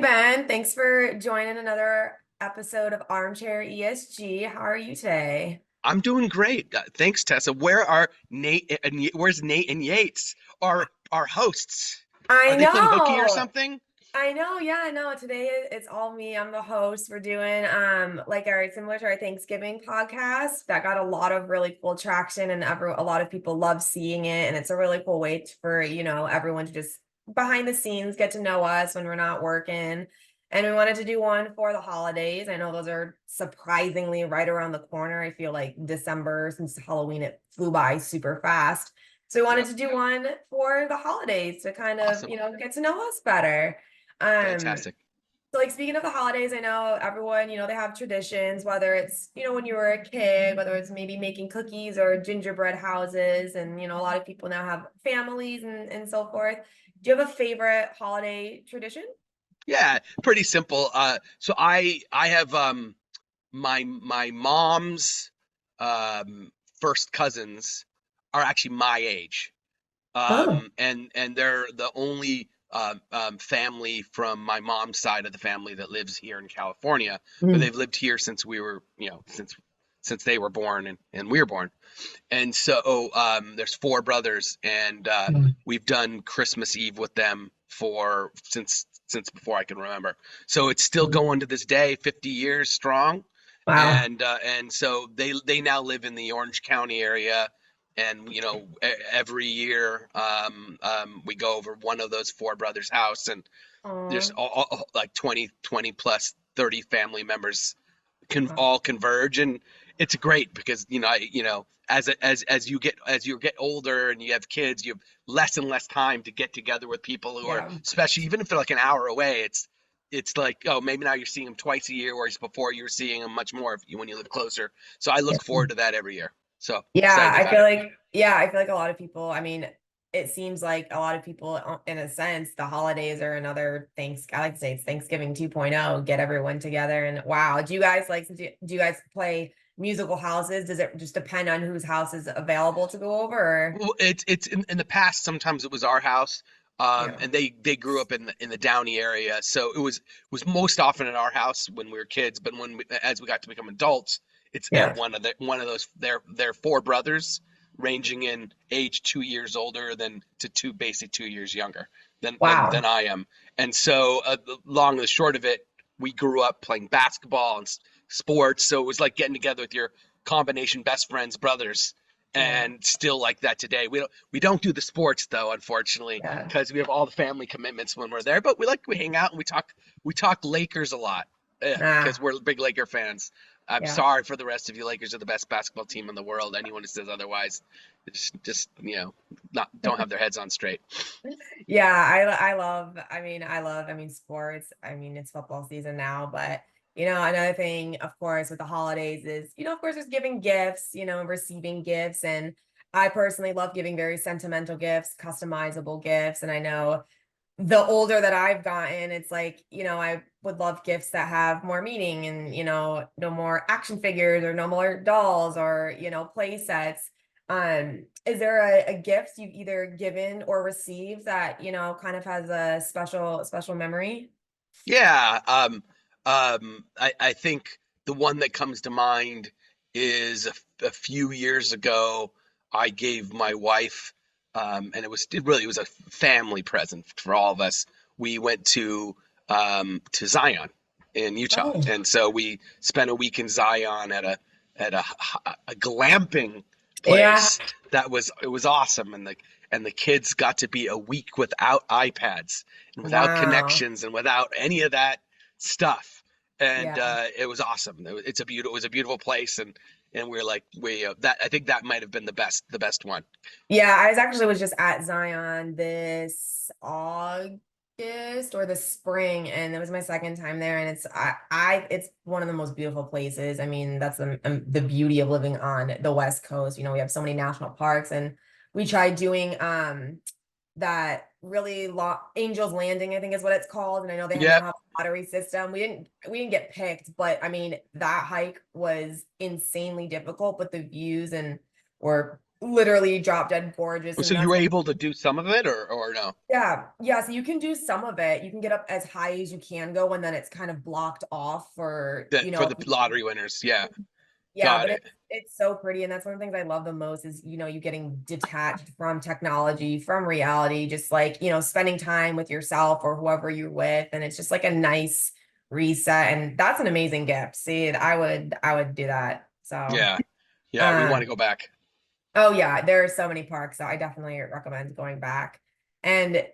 Ben. Thanks for joining another episode of Armchair ESG. How are you today? I'm doing great. Thanks, Tessa. Where's Nate and Yates? Our hosts. Are I they playing hooky or know. something? I know. Yeah, no. Today it's all me. I'm the host. We're doing like our similar to our Thanksgiving podcast that got a lot of really cool traction and a lot of people love seeing it. And it's a really cool way for, everyone to just behind the scenes get to know us when we're not working. And we wanted to do one for the holidays. I know those are surprisingly right around the corner. I feel like December, since Halloween, it flew by super fast. So we wanted Yep. to do one for the holidays to kind of, Awesome. get to know us better. Um, Fantastic. so like speaking of the holidays, I know everyone, they have traditions, whether it's, when you were a kid, whether it's maybe making cookies or gingerbread houses, and a lot of people now have families and so forth. Do you have a favorite holiday tradition? Yeah, pretty simple. So I have my mom's um first cousins are actually my age. Oh. And they're the only family from my mom's side of the family that lives here in California, but Mm. they've lived here since we were, since they were born and we were born. And so there's four brothers, and Mm. we've done Christmas Eve with them for since before I can remember. So it's still going to this day, 50 years strong. Wow. And so they now live in the Orange County area, and every year we go over one of those four brothers' house, and there's Oh. like 20 plus 30 family members can Wow. all converge, and it's great because as you get older and you have kids, you have less and less time to get together with people who are, Yeah. especially even if they're like an hour away. It's like, oh, maybe now you're seeing them twice a year, whereas before you were seeing them much more when you live closer. So I Yeah. look forward to that every year. So Yeah, excited I about feel it. like, yeah, I feel like a lot of people, I mean, it seems like a lot of people, in a sense, the holidays are another I like to say it's Thanksgiving 2.0, get everyone together. And wow, do you guys do you guys play musical houses? Does it just depend on whose house is available to go over? Or? Well, it's in the past. Sometimes it was our house, Yeah. and they grew up in the Downey area, so it was most often at our house when we were kids. But as we got to become adults, it's at Yeah. one of those their four brothers, ranging in age 2 years older than to basically 2 years younger than Wow. I am. And so the long and the short of it, we grew up playing basketball and sports, so it was like getting together with your combination best friends, brothers, Yeah. and still like that today. We don't do the sports though, unfortunately, Yeah. because we have all the family commitments when we're there. But we hang out and we talk Lakers a lot because Ah, we're big Laker fans. I'm yeah. sorry for the rest of you. Lakers are the best basketball team in the world. Anyone who says otherwise, just not don't have their heads on straight. Yeah, I mean sports. I mean it's football season now, but another thing, of course, with the holidays is, of course, there's giving gifts, receiving gifts. And I personally love giving very sentimental gifts, customizable gifts. And I know the older that I've gotten, it's like, I would love gifts that have more meaning and, no more action figures or no more dolls or, play sets. Is there a gift you've either given or received that, kind of has a special memory? Yeah, I think the one that comes to mind is a few years ago. I gave my wife, and it was a family present for all of us. We went to Zion in Utah, Oh, and so we spent a week in Zion at a glamping yeah. place it was awesome, and the kids got to be a week without iPads and without Wow. connections and without any of that stuff. And Yeah. it was awesome. It was a beautiful place, and we are like we that I think that might have been the best one. Yeah, I was just at Zion this August or the spring, and it was my second time there, and it's one of the most beautiful places. I mean, that's the beauty of living on the West Coast. We have so many national parks, and we tried doing that really long Angel's Landing, I think is what it's called. And I know they now Yep. have a lottery system. We didn't get picked, but I mean that hike was insanely difficult, but the views and were literally drop dead gorgeous. So And you that's were one. able to do some of it, or no? Yeah, yeah. So you can do some of it. You can get up as high as you can go, and then it's kind of blocked off for, That for if the you, lottery winners. Yeah, yeah, got but it. it's so pretty. And that's one of the things I love the most is, you getting detached from technology, from reality, just like, spending time with yourself or whoever you're with. And it's just like a nice reset. And that's an amazing gift. See, I would do that. So, Yeah, yeah. We want to um, go back. oh yeah, there are so many parks, so I definitely recommend going back. And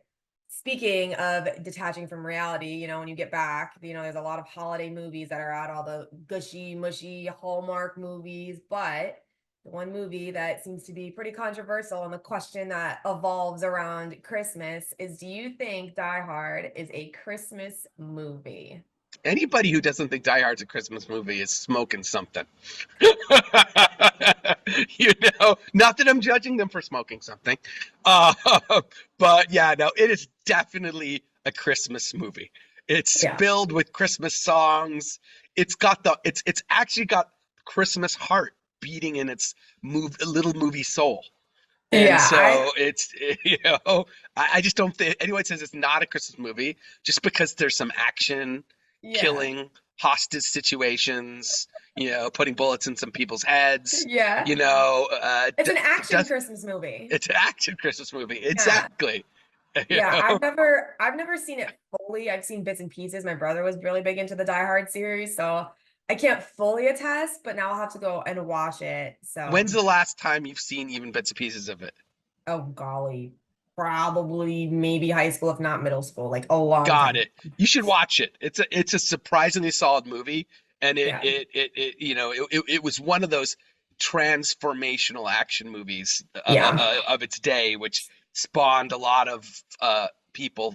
speaking of detaching from reality, when you get back, there's a lot of holiday movies that are out, all the gushy, mushy Hallmark movies, but the one movie that seems to be pretty controversial and the question that evolves around Christmas is, do you think Die Hard is a Christmas movie? Anybody who doesn't think Die Hard's a Christmas movie is smoking something. Not that I'm judging them for smoking something, uh, but yeah, no, it is definitely a Christmas movie. It's Yeah. filled with Christmas songs. It's actually got Christmas heart beating in its little movie soul. And Yeah, so it's, I just don't think anyone says it's not a Christmas movie just because there's some action, yeah. killing, hostage situations, putting bullets in some people's heads, Yeah. It's an action does Christmas movie. it's an action Christmas movie. Yeah. Exactly. You Yeah, know, I've never seen it fully. I've seen bits and pieces. My brother was really big into the Die Hard series, so I can't fully attest, but now I'll have to go and watch it. when's So, the last time you've seen even bits and pieces of it? oh golly, probably maybe high school, if not middle school, like a long Got time. it. You should watch it. It's a surprisingly solid movie, and Yeah. it was one of those transformational action movies Yeah. of its day, which spawned a lot of people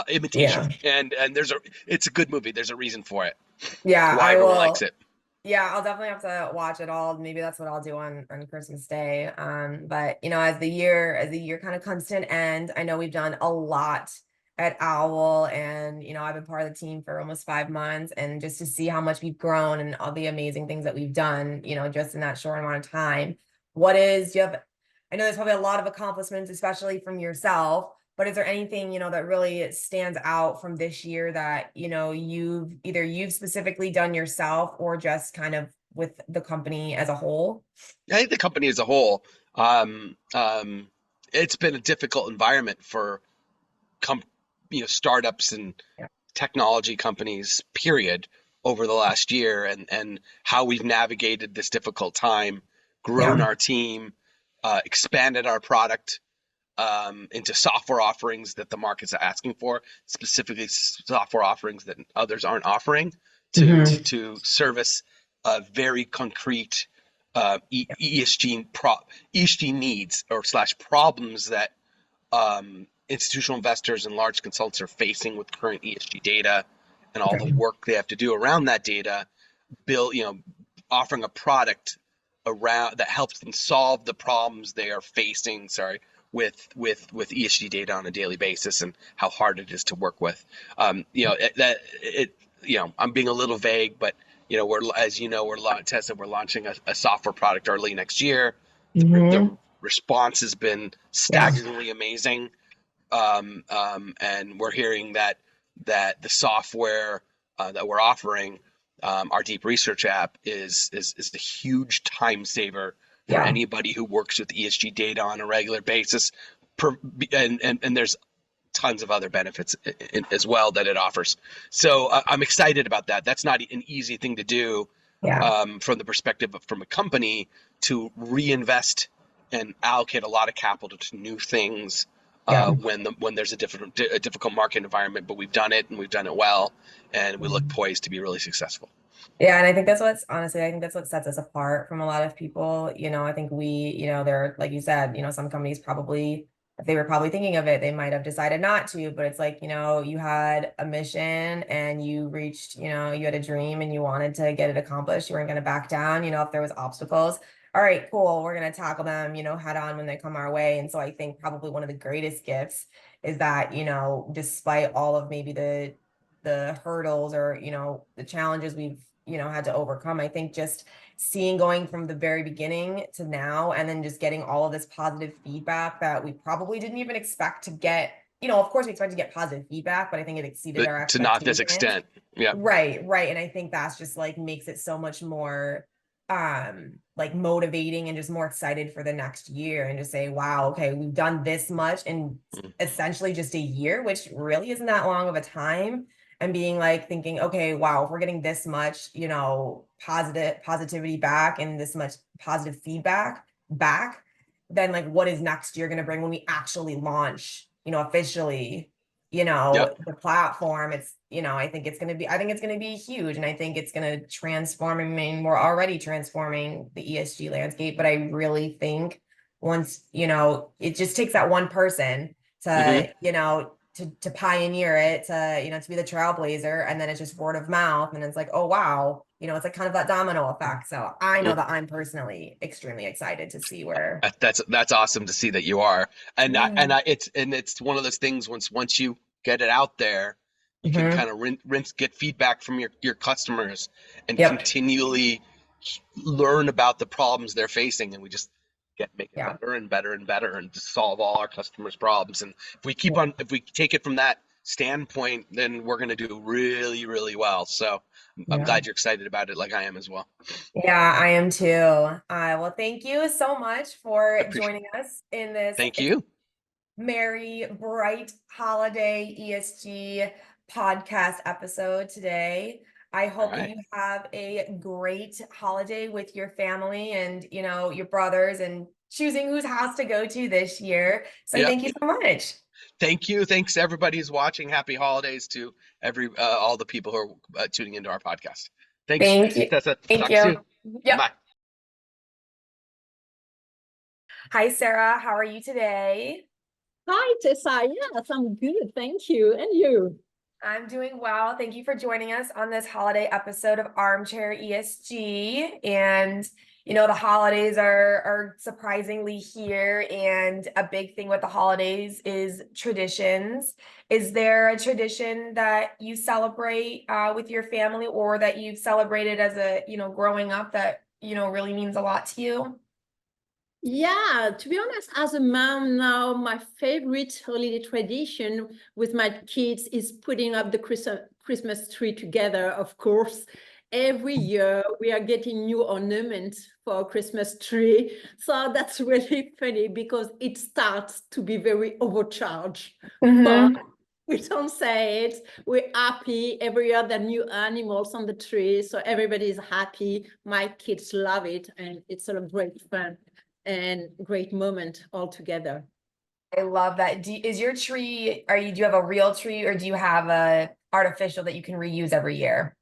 imitation. Yeah. And it's a good movie. There's a reason for it. Yeah, Why I everyone likes will. it. Yeah, I'll definitely have to watch it all. Maybe that's what I'll do on Christmas Day. But as the year kind of comes to an end, I know we've done a lot at OWL, and I've been part of the team for almost 5 months, and just to see how much we've grown and all the amazing things that we've done, just in that short amount of time. Do you have, I know there's probably a lot of accomplishments, especially from yourself, but is there anything, that really stands out from this year that, you've specifically done yourself or just kind of with the company as a whole? I think the company as a whole, it's been a difficult environment for com startups and Yeah. technology companies, period, over the last year, and how we've navigated this difficult time, grown Yeah. our team, expanded our product into software offerings that the market's asking for, specifically software offerings that others aren't offering Hmm. to service very concrete ESG needs or slash problems that institutional investors and large consultants are facing with current ESG data and all the Okay. work they have to do around that data, build, offering a product around that helps them solve the problems they are facing, sorry, with ESG data on a daily basis and how hard it is to work with. I'm being a little vague, but we're as you know, Tessa, we're launching a software product early next year. The Hmm. response has been Yeah. staggeringly amazing, and we're hearing that the software that we're offering, our deep research app, is a huge time saver for Yeah. anybody who works with ESG data on a regular basis. Per, and there's tons of other benefits as well that it offers. So I'm excited about that. That's not an easy thing to do Yeah. from the perspective of from a company to reinvest and allocate a lot of capital to new things Yeah. when there's a difficult market environment. But we've done it and we've done it well, and we look poised to be really successful. Yeah, and I think that's what's honestly, I think that's what sets us apart from a lot of people. I think there are, like you said, some companies probably, if they were probably thinking of it, they might have decided not to, but it's like, you had a mission and you reached, you had a dream and you wanted to get it accomplished. You weren't going to back down, if there was obstacles. All right, cool. We're going to tackle them, head on when they come our way. And so I think probably one of the greatest gifts is that, despite all of maybe the hurdles or the challenges we've had to overcome, I think just seeing going from the very beginning to now, and then just getting all of this positive feedback that we probably didn't even expect to get. Of course we expect to get positive feedback, but I think it exceeded But our to not this expectations. extent. Yeah. Right, right. And I think that's just like makes it so much more like motivating and just more excited for the next year, and just say, wow, okay, we've done this much in Mm. essentially just a year, which really isn't that long of a time. And being like thinking, okay, wow, if we're getting this much, positivity back and this much positive feedback back, then like what is next year going to bring when we actually launch, officially, Yep. the platform. I think it's going to be huge, and I think it's going to transform. I mean, we're already transforming the ESG landscape, but I really think once, it just takes that one person Hmm. to, to pioneer it, to be the trailblazer, and then it's just word of mouth, and it's like, oh wow, it's like kind of that domino effect. So I know that I'm personally extremely excited to see where. That's awesome to see that you are, Yeah. it's one of those things. Once you get it out there, you can Hmm. kind of rinse, get feedback from your customers, and Yep. continually learn about the problems they're facing, and we just make it Yeah. better and better and better, and to solve all our customers' problems. And if we take it from that standpoint, then we're going to do really, really well. So I'm Yeah. glad you're excited about it, like I am as well. Yeah, I am too. Well, thank you so much I for appreciate. joining us in this Thank you. merry, bright holiday ESG podcast episode today. I All hope that right. you have a great holiday with your family and, your brothers, and choosing whose house to go to this year. So Yep. thank you so much. Thank you. Thanks to everybody who's watching. Happy holidays to all the people who are tuning into our podcast. Thanks, Thank you. Tessa. Thank Talk soon. you. Yep. Bye. Hi, Sarah. How are you today? Hi, Tessa. Yes, I'm good. Thank you. And you? I'm doing well. Thank you for joining us on this holiday episode of Armchair ESG. And the holidays are surprisingly here, and a big thing with the holidays is traditions. Is there a tradition that you celebrate with your family, or that you've celebrated as a, growing up, that, really means a lot to you? Yeah, to be honest, as a mom now, my favorite holiday tradition with my kids is putting up the Christmas tree together, of course. Every year we are getting new ornaments for our Christmas tree. So that's really funny because it starts to be very overcharged. But Mm-hmm. we don't say it. We're happy every year. There are new animals on the tree, so everybody is happy. My kids love it, and it's a great fun and great moment all together. I love that. Is your tree, do you have a real tree, or do you have a artificial that you can reuse every year?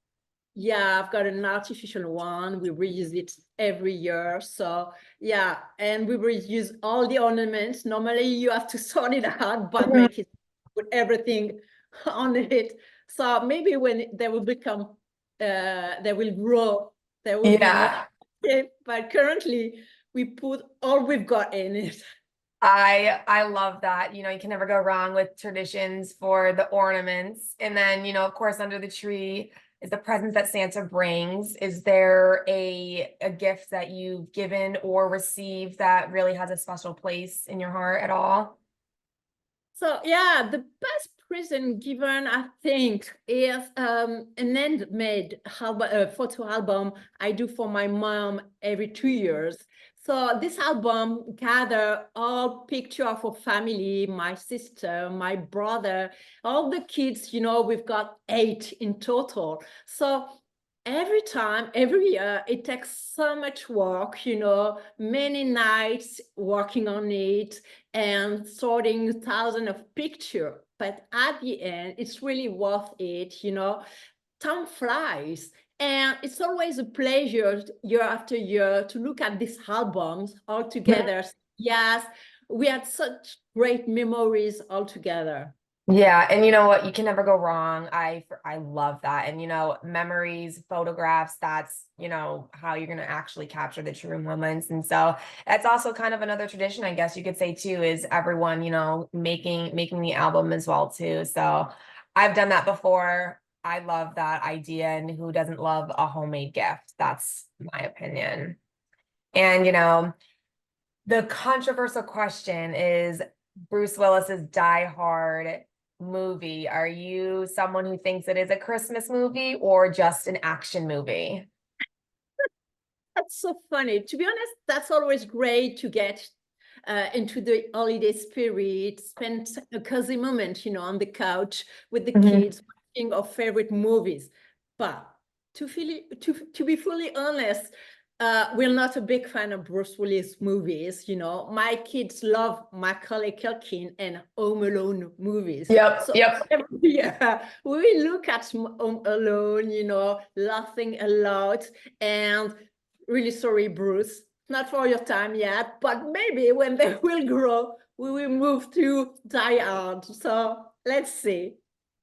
Yeah, I've got an artificial one. We reuse it every year. So yeah, and we reuse all the ornaments. Normally you have to sort it out, but Mhm. make it put everything on it. So maybe when they will become, they will grow, there will be more. Yeah. But currently we put all we've got in it. I love that. You can never go wrong with traditions for the ornaments. And then, of course, under the tree is the presents that Santa brings. Is there a gift that you've given or received that really has a special place in your heart at all? So yeah, the best present given, I think, is an handmade photo album I do for my mom every 2 years. So this album gather all picture of our family, my sister, my brother, all the kids. We've got 8 in total. So every time, every year, it takes so much work. Many nights working on it and sorting thousands of pictures. But at the end, it's really worth it. Time flies. And it's always a pleasure year after year to look at these albums all together. Yes, we had such great memories all together. Yeah, and you know what? You can never go wrong. I love that. And memories, photographs, that's, how you're going to actually capture the true moments. And so that's also kind of another tradition, I guess you could say too, is everyone, making the album as well too. So I've done that before. I love that idea. And who doesn't love a homemade gift? That's my opinion. And, the controversial question is Bruce Willis's Die Hard movie. Are you someone who thinks it is a Christmas movie or just an action movie? That's so funny. To be honest, that's always great to get into the holiday spirit, spend a cozy moment, on the couch with the kids, watching our favorite movies. But to be fully honest, we're not a big fan of Bruce Willis movies. My kids love Macaulay Culkin and Home Alone movies. Yep, So yep. every year we look at Home Alone, laughing a lot. And really sorry, Bruce, not for your time yet, but maybe when they will grow, we will move to Die Hard. So let's see.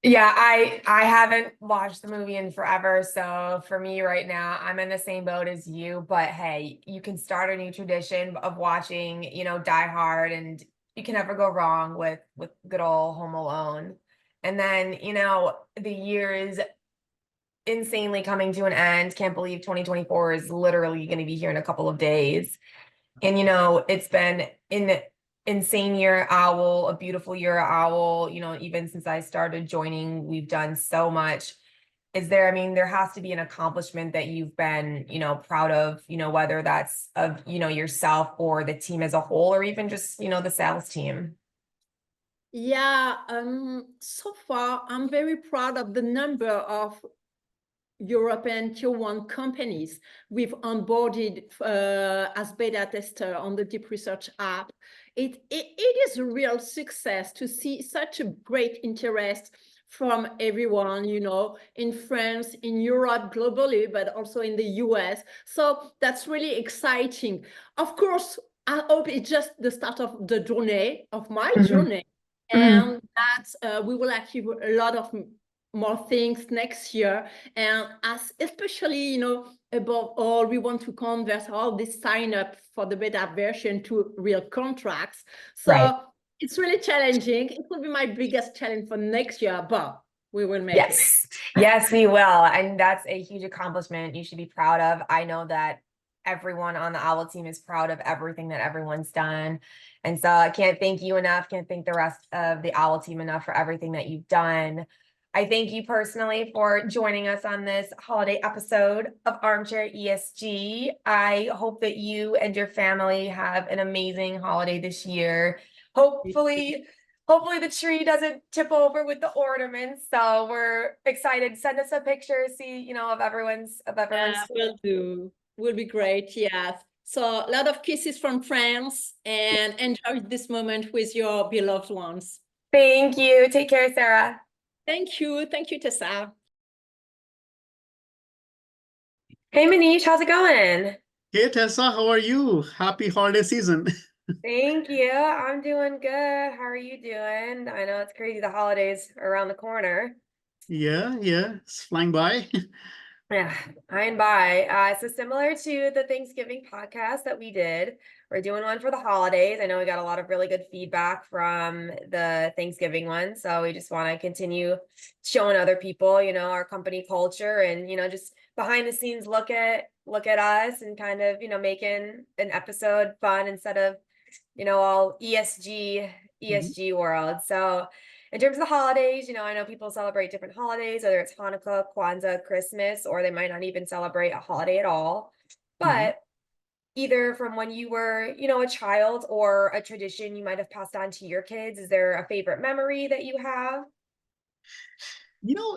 Yeah, I haven't watched the movie in forever, so for me right now, I'm in the same boat as you, but hey, you can start a new tradition of watching, Die Hard, and you can never go wrong with good old Home Alone. And then, the year is insanely coming to an end. Can't believe 2024 is literally going to be here in a couple of days. And it's been an insane year at OWL, a beautiful year at OWL. Even since I started joining, we've done so much. There has to be an accomplishment that you've been, proud of, whether that's of, yourself or the team as a whole, or even just, the sales team. Yeah, so far I'm very proud of the number of European tier one companies we've onboarded as beta tester on the Deep Research app. It is a real success to see such a great interest from everyone, in France, in Europe, globally, but also in the US. So that's really exciting. Of course, I hope it's just the start of the journey, of my journey, and that we will achieve a lot of more things next year. And especially, above all, we want to convert all this sign up for the beta version to real contracts. So Right. it's really challenging. It will be my biggest challenge for next year, but we will make it. Yes, we will. And that's a huge accomplishment you should be proud of. I know that everyone on the OWL team is proud of everything that everyone's done. And so I can't thank you enough, can't thank the rest of the OWL team enough for everything that you've done. I thank you personally for joining us on this holiday episode of Armchair ESG. I hope that you and your family have an amazing holiday this year. Hopefully the tree doesn't tip over with the ornaments. So we're excited. Send us a picture, see, of everyone's. Will do. Will be great. Yes. So a lot of kisses from France, and enjoy this moment with your beloved ones. Thank you. Take care, Sarah. Thank you. Thank you, Tessa. Hey, Manish, how's it going? Hey Tessa, how are you? Happy holiday season. Thank you. I'm doing good. How are you doing? I know it's crazy. The holidays are around the corner. Yeah, it's flying by. Yeah, by and by. So similar to the Thanksgiving podcast that we did, we're doing one for the holidays. I know we got a lot of really good feedback from the Thanksgiving one. So we just want to continue showing other people, our company culture and, just behind the scenes look at us and kind of, making an episode fun instead of, all ESG world. So in terms of the holidays, I know people celebrate different holidays, whether it's Hanukkah, Kwanzaa, Christmas, or they might not even celebrate a holiday at all. But either from when you were, a child or a tradition you might have passed on to your kids, is there a favorite memory that you have?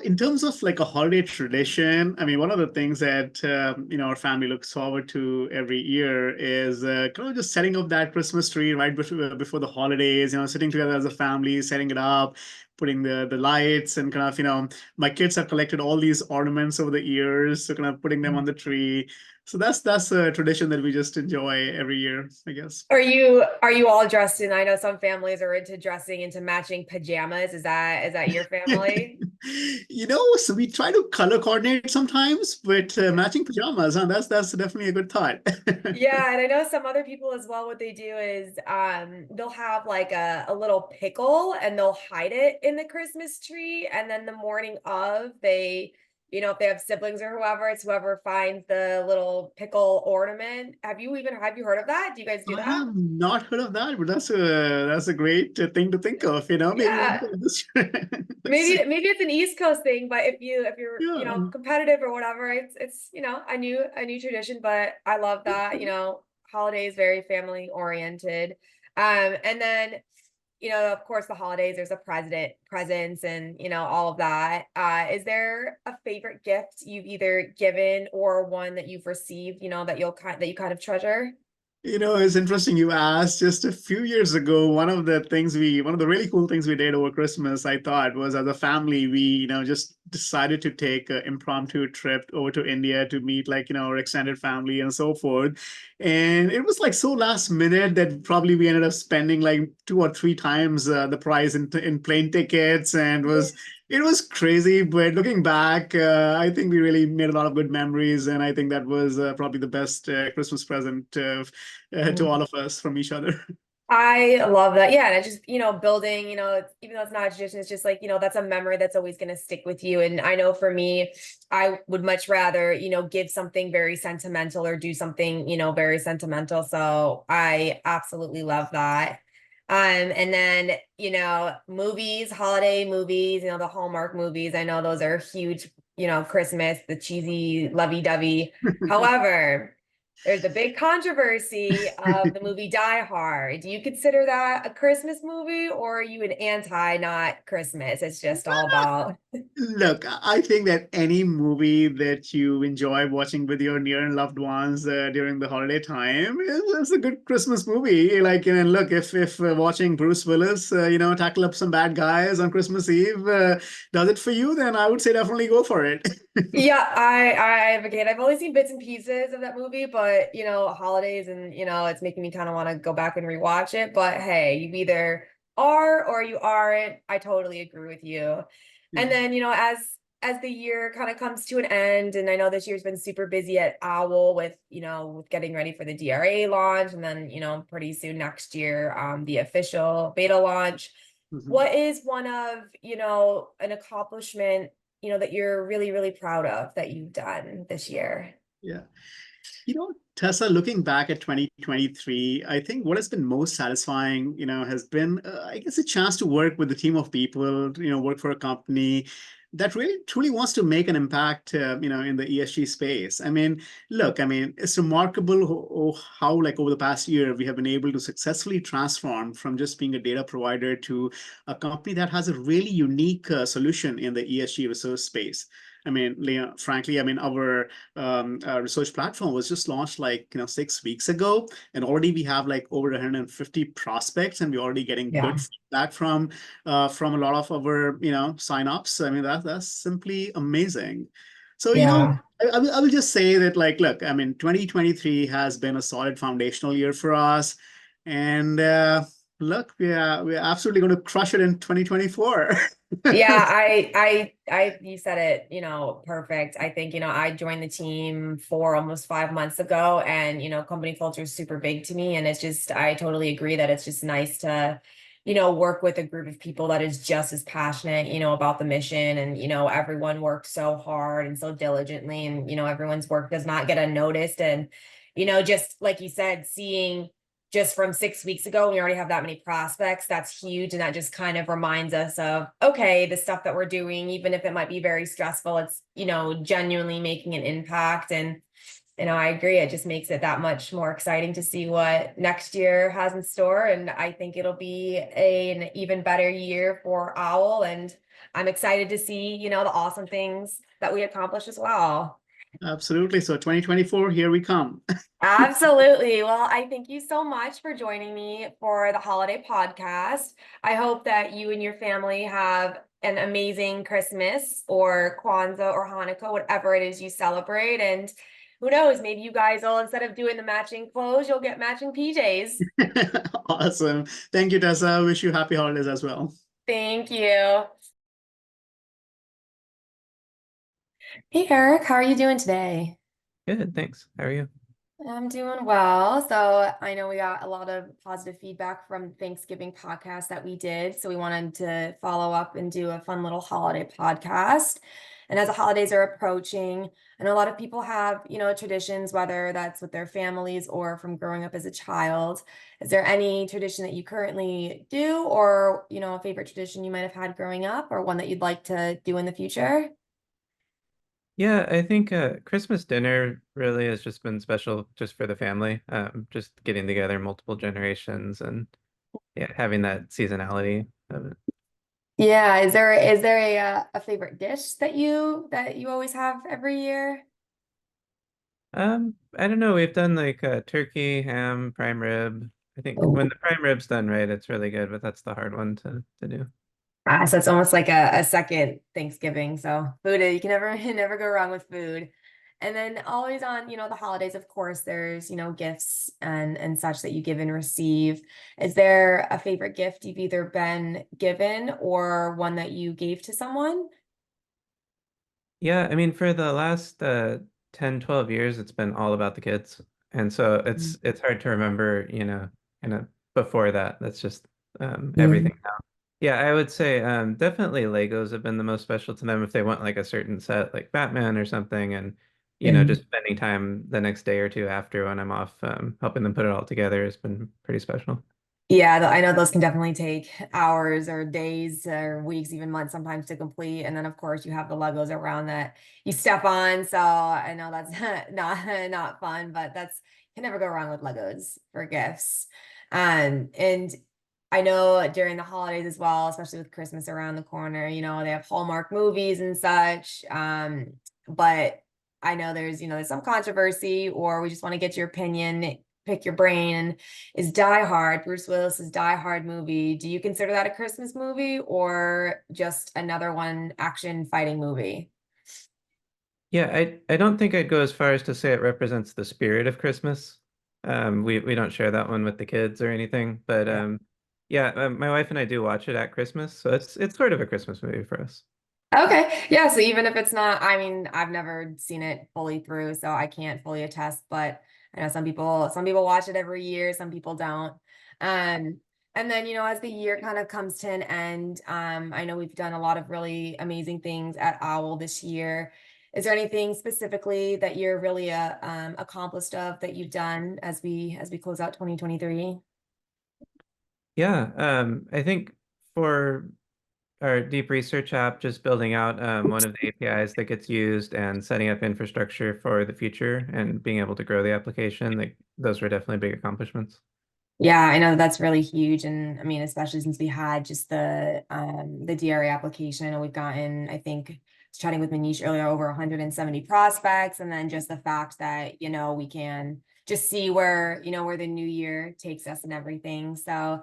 In terms of like a holiday tradition, I mean, one of the things that, our family looks forward to every year is kind of just setting up that Christmas tree right before the holidays, sitting together as a family, setting it up, putting the lights and kind of, my kids have collected all these ornaments over the years, so kind of putting them on the tree. So that's a tradition that we just enjoy every year, I guess. Are you all dressed in? I know some families are into dressing into matching pajamas. Is that your family? So we try to color coordinate sometimes, but matching pajamas, huh? That's definitely a good thought. Yeah, and I know some other people as well, what they do is they'll have like a little pickle and they'll hide it in the Christmas tree, and then the morning of, they, you know, if they have siblings or whoever, it's whoever finds the little pickle ornament. Have you heard of that? Do you guys do I that? have not heard of that, but that's a great thing to think of, you know, maybe we'll Yeah. do this. Let's Maybe see. it's an East Coast thing, but if you're, you Yeah. know, competitive or whatever, it's, you know, a new tradition, but I love that, you know, holidays very family oriented. And then, you know, of course, the holidays, there's a presents and, you know, all of that. Is there a favorite gift you've either given or one that you've received, you know, that that you kind of treasure? You know, it's interesting you asked. Just a few years ago, one of the really cool things we did over Christmas, I thought, was as a family, we, you know, just decided to take an impromptu trip over to India to meet, like, you know, our extended family and so forth. And it was like so last minute that probably we ended up spending like 2 or 3 times the price in plane tickets, and it was crazy. But looking back, I think we really made a lot of good memories, and I think that was probably the best Christmas present to all of us from each other. I love that. Yeah, and it just, you know, building, you know, even though it's not a tradition, it's just like, you know, that's a memory that's always going to stick with you. And I know for me, I would much rather, you know, give something very sentimental or do something, you know, very sentimental. So I absolutely love that. And then, you know, movies, holiday movies, you know, the Hallmark movies. I know those are huge, you know, Christmas, the cheesy lovey-dovey. However, there's a big controversy of the movie Die Hard. Do you consider that a Christmas movie, or are you an anti not Christmas? It's just all about. Look, I think that any movie that you enjoy watching with your near and loved ones during the holiday time is a good Christmas movie. Like, and look, if watching Bruce Willis, you know, tackle up some bad guys on Christmas Eve does it for you, then I would say definitely go for it. Yeah, I advocate. I've only seen bits and pieces of that movie, but you know, holidays and you know, it's making me kind of want to go back and rewatch it. But hey, you either are or you aren't. I totally agree with you. And Yeah. then, you know, as the year kind of comes to an end, and I know this year's been super busy at OWL with, you know, with getting ready for the DRA launch, and then, you know, pretty soon next year, the official beta launch. Mhm. What is one of, you know, an accomplishment, you know, that you're really, really proud of that you've done this year? Yeah. You know, Tessa, looking back at 2023, I think what has been most satisfying, you know, has been, I guess, a chance to work with a team of people, you know, work for a company that really truly wants to make an impact, you know, in the ESG space. I mean, look, I mean, it's remarkable how, like, over the past year, we have been able to successfully transform from just being a data provider to a company that has a really unique solution in the ESG research space. I mean, frankly, I mean, our research platform was just launched like 6 weeks ago, and already we have like over 150 prospects, and we're already getting Yeah. good feedback from a lot of our signups. I mean, that's simply amazing. So Yeah. I will just say that, like, look, I mean, 2023 has been a solid foundational year for us, and look, we're absolutely going to crush it in 2024. Yeah, you said it, you know, perfect. I think, you know, I joined the team for almost 5 months ago, and, you know, company culture is super big to me. And it's just, I totally agree that it's just nice to, you know, work with a group of people that is just as passionate, you know, about the mission. And, you know, everyone works so hard and so diligently, and, you know, everyone's work does not get unnoticed. And, you know, just like you said, seeing just from 6 weeks ago, we already have that many prospects. That's huge. And that just kind of reminds us of, okay, the stuff that we're doing, even if it might be very stressful, it's, you know, genuinely making an impact. And, you know, I agree. It just makes it that much more exciting to see what next year has in store. And I think it'll be an even better year for OWL. And I'm excited to see, you know, the awesome things that we accomplish as well. Absolutely. So 2024, here we come. Absolutely. Well, I thank you so much for joining me for the holiday podcast. I hope that you and your family have an amazing Christmas or Kwanzaa or Hanukkah, whatever it is you celebrate. And who knows, maybe you guys will, instead of doing the matching clothes, you'll get matching PJs. Awesome. Thank you, Tessa. Wish you happy holidays as well. Thank you. Hey, Eric, how are you doing today? Good, thanks. How are you? I'm doing well. So I know we got a lot of positive feedback from Thanksgiving podcast that we did. So we wanted to follow up and do a fun little holiday podcast. And as the holidays are approaching, I know a lot of people have, traditions, whether that's with their families or from growing up as a child. Is there any tradition that you currently do, or, a favorite tradition you might have had growing up, or one that you'd like to do in the future? Yeah, I think Christmas dinner really has just been special just for the family. Just getting together multiple generations and yeah, having that seasonality of it. Yeah, is there a favorite dish that you always have every year? I don't know, we've done like turkey, ham, prime rib. I think when Oh. the prime rib's done right, it's really good, but that's the hard one to do. So it's almost like a second Thanksgiving. So food, you can never never go wrong with food. And then always on, the holidays, of course, there's, gifts and such that you give and receive. Is there a favorite gift you've either been given or one that you gave to someone? Yeah, I mean for the last 10, 12 years it's been all about the kids. And so it's hard to remember, kind of before that. That's just Mm. everything. Yeah, I would say definitely Legos have been the most special to them if they want like a certain set, like Batman or something, and Mm. just spending time the next day or two after when I'm off, helping them put it all together has been pretty special. Yeah, I know those can definitely take hours or days or weeks, even months sometimes to complete. And then of course you have the Legos around that you step on. So I know that's not fun, but that's can never go wrong with Legos for gifts. And I know during the holidays as well, especially with Christmas around the corner, they have Hallmark movies and such. But I know there's some controversy, or we just want to get your opinion, pick your brain. Is Die Hard, Bruce Willis's Die Hard movie, do you consider that a Christmas movie or just another one action fighting movie? Yeah, I don't think I'd go as far as to say it represents the spirit of Christmas. We don't share that one with the kids or anything, but Yeah. yeah, my wife and I do watch it at Christmas, so it's sort of a Christmas movie for us. Okay. Yeah. So even if it's not, I mean, I've never seen it fully through, so I can't fully attest, but I know some people watch it every year, some people don't. Um, and then, as the year kind of comes to an end, I know we've done a lot of really amazing things at OWL this year. Is there anything specifically that you're really accomplished of that you've done as we close out 2023? Yeah, I think for our deep research app, just building out one of the APIs that gets used and setting up infrastructure for the future and being able to grow the application, like those were definitely big accomplishments. Yeah, I know that's really huge. And I mean, especially since we had just the DRA application. I know we've gotten, I think I was chatting with Manish earlier, over 170 prospects. And then just the fact that, we can just see where the new year takes us and everything. So,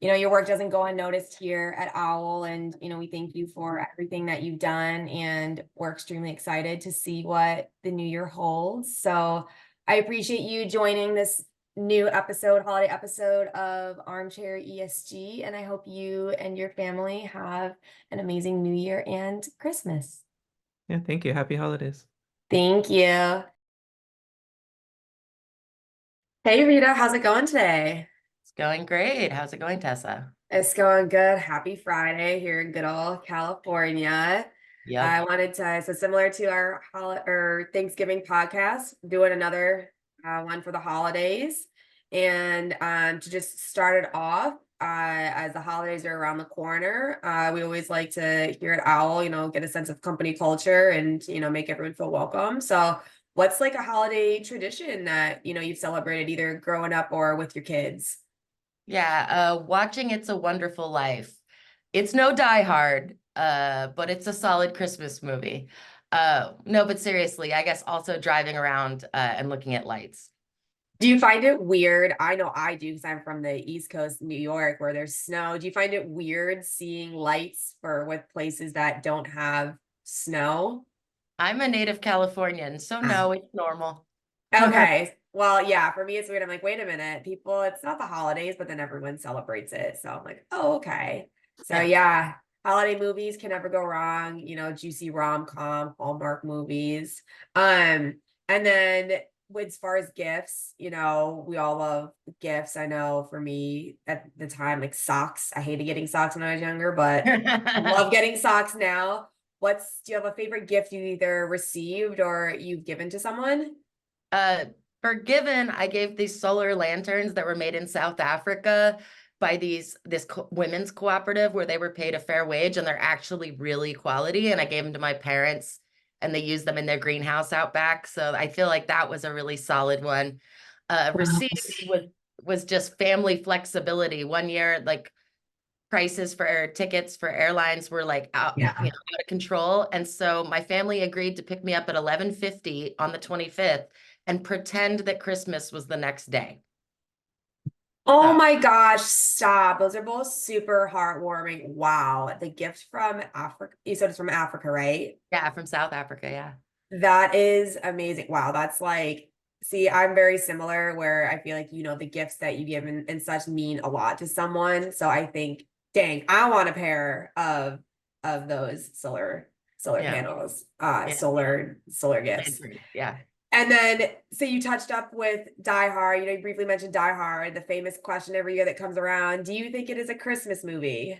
your work doesn't go unnoticed here at OWL. And, we thank you for everything that you've done. And we're extremely excited to see what the new year holds. So I appreciate you joining this new holiday episode of Armchair ESG. And I hope you and your family have an amazing New Year and Christmas. Yeah, thank you. Happy holidays. Thank you. Hey, Rita, how's it going today? It's going great. How's it going, Tessa? It's going good. Happy Friday here in good old California. I Yep. wanted to, so similar to our or Thanksgiving podcast, doing another one for the holidays. And to just start it off, as the holidays are around the corner, we always like to here at OWL, get a sense of company culture and, make everyone feel welcome. So what's like a holiday tradition that, you've celebrated either growing up or with your kids? Yeah, watching It's a Wonderful Life. It's no Die Hard, but it's a solid Christmas movie. No, but seriously, I guess also driving around and looking at lights. Do you find it weird? I know I do because I'm from the East Coast, New York, where there's snow. Do you find it weird seeing lights with places that don't have snow? I'm a native Californian, so no, it's normal. Okay. Well, yeah, for me it's weird. I'm like, wait a minute, people, it's not the holidays, but then everyone celebrates it. So I'm like, oh, okay. So Yeah. yeah, holiday movies can never go wrong, juicy rom-com, Hallmark movies. And then as far as gifts, you know, we all love gifts. I know for me at the time, like socks. I hated getting socks when I was younger, but I love getting socks now. Do you have a favorite gift you either received or you've given to someone? For given, I gave these solar lanterns that were made in South Africa by this women's cooperative where they were paid a fair wage, and they're actually really quality. And I gave them to my parents, and they used them in their greenhouse out back. So I feel like that was a really solid one. Received was just family flexibility. One year, like prices for tickets for airlines were like out, Yeah. out of control. And so my family agreed to pick me up at 11:50 on the 25th and pretend that Christmas was the next day. Oh So, my gosh, stop. Those are both super heartwarming. Wow. The gift from Africa. You said it's from Africa, right? yeah, from South Africa, yeah. That is amazing. Wow, that's like, see, I'm very similar where I feel like, you know, the gifts that you give and such mean a lot to someone. So I think, dang, I want a pair of those solar Yeah. panels, Yeah. solar gifts. Yeah. And then, so you touched up with Die Hard, you know, you briefly mentioned Die Hard, the famous question every year that comes around. Do you think it is a Christmas movie?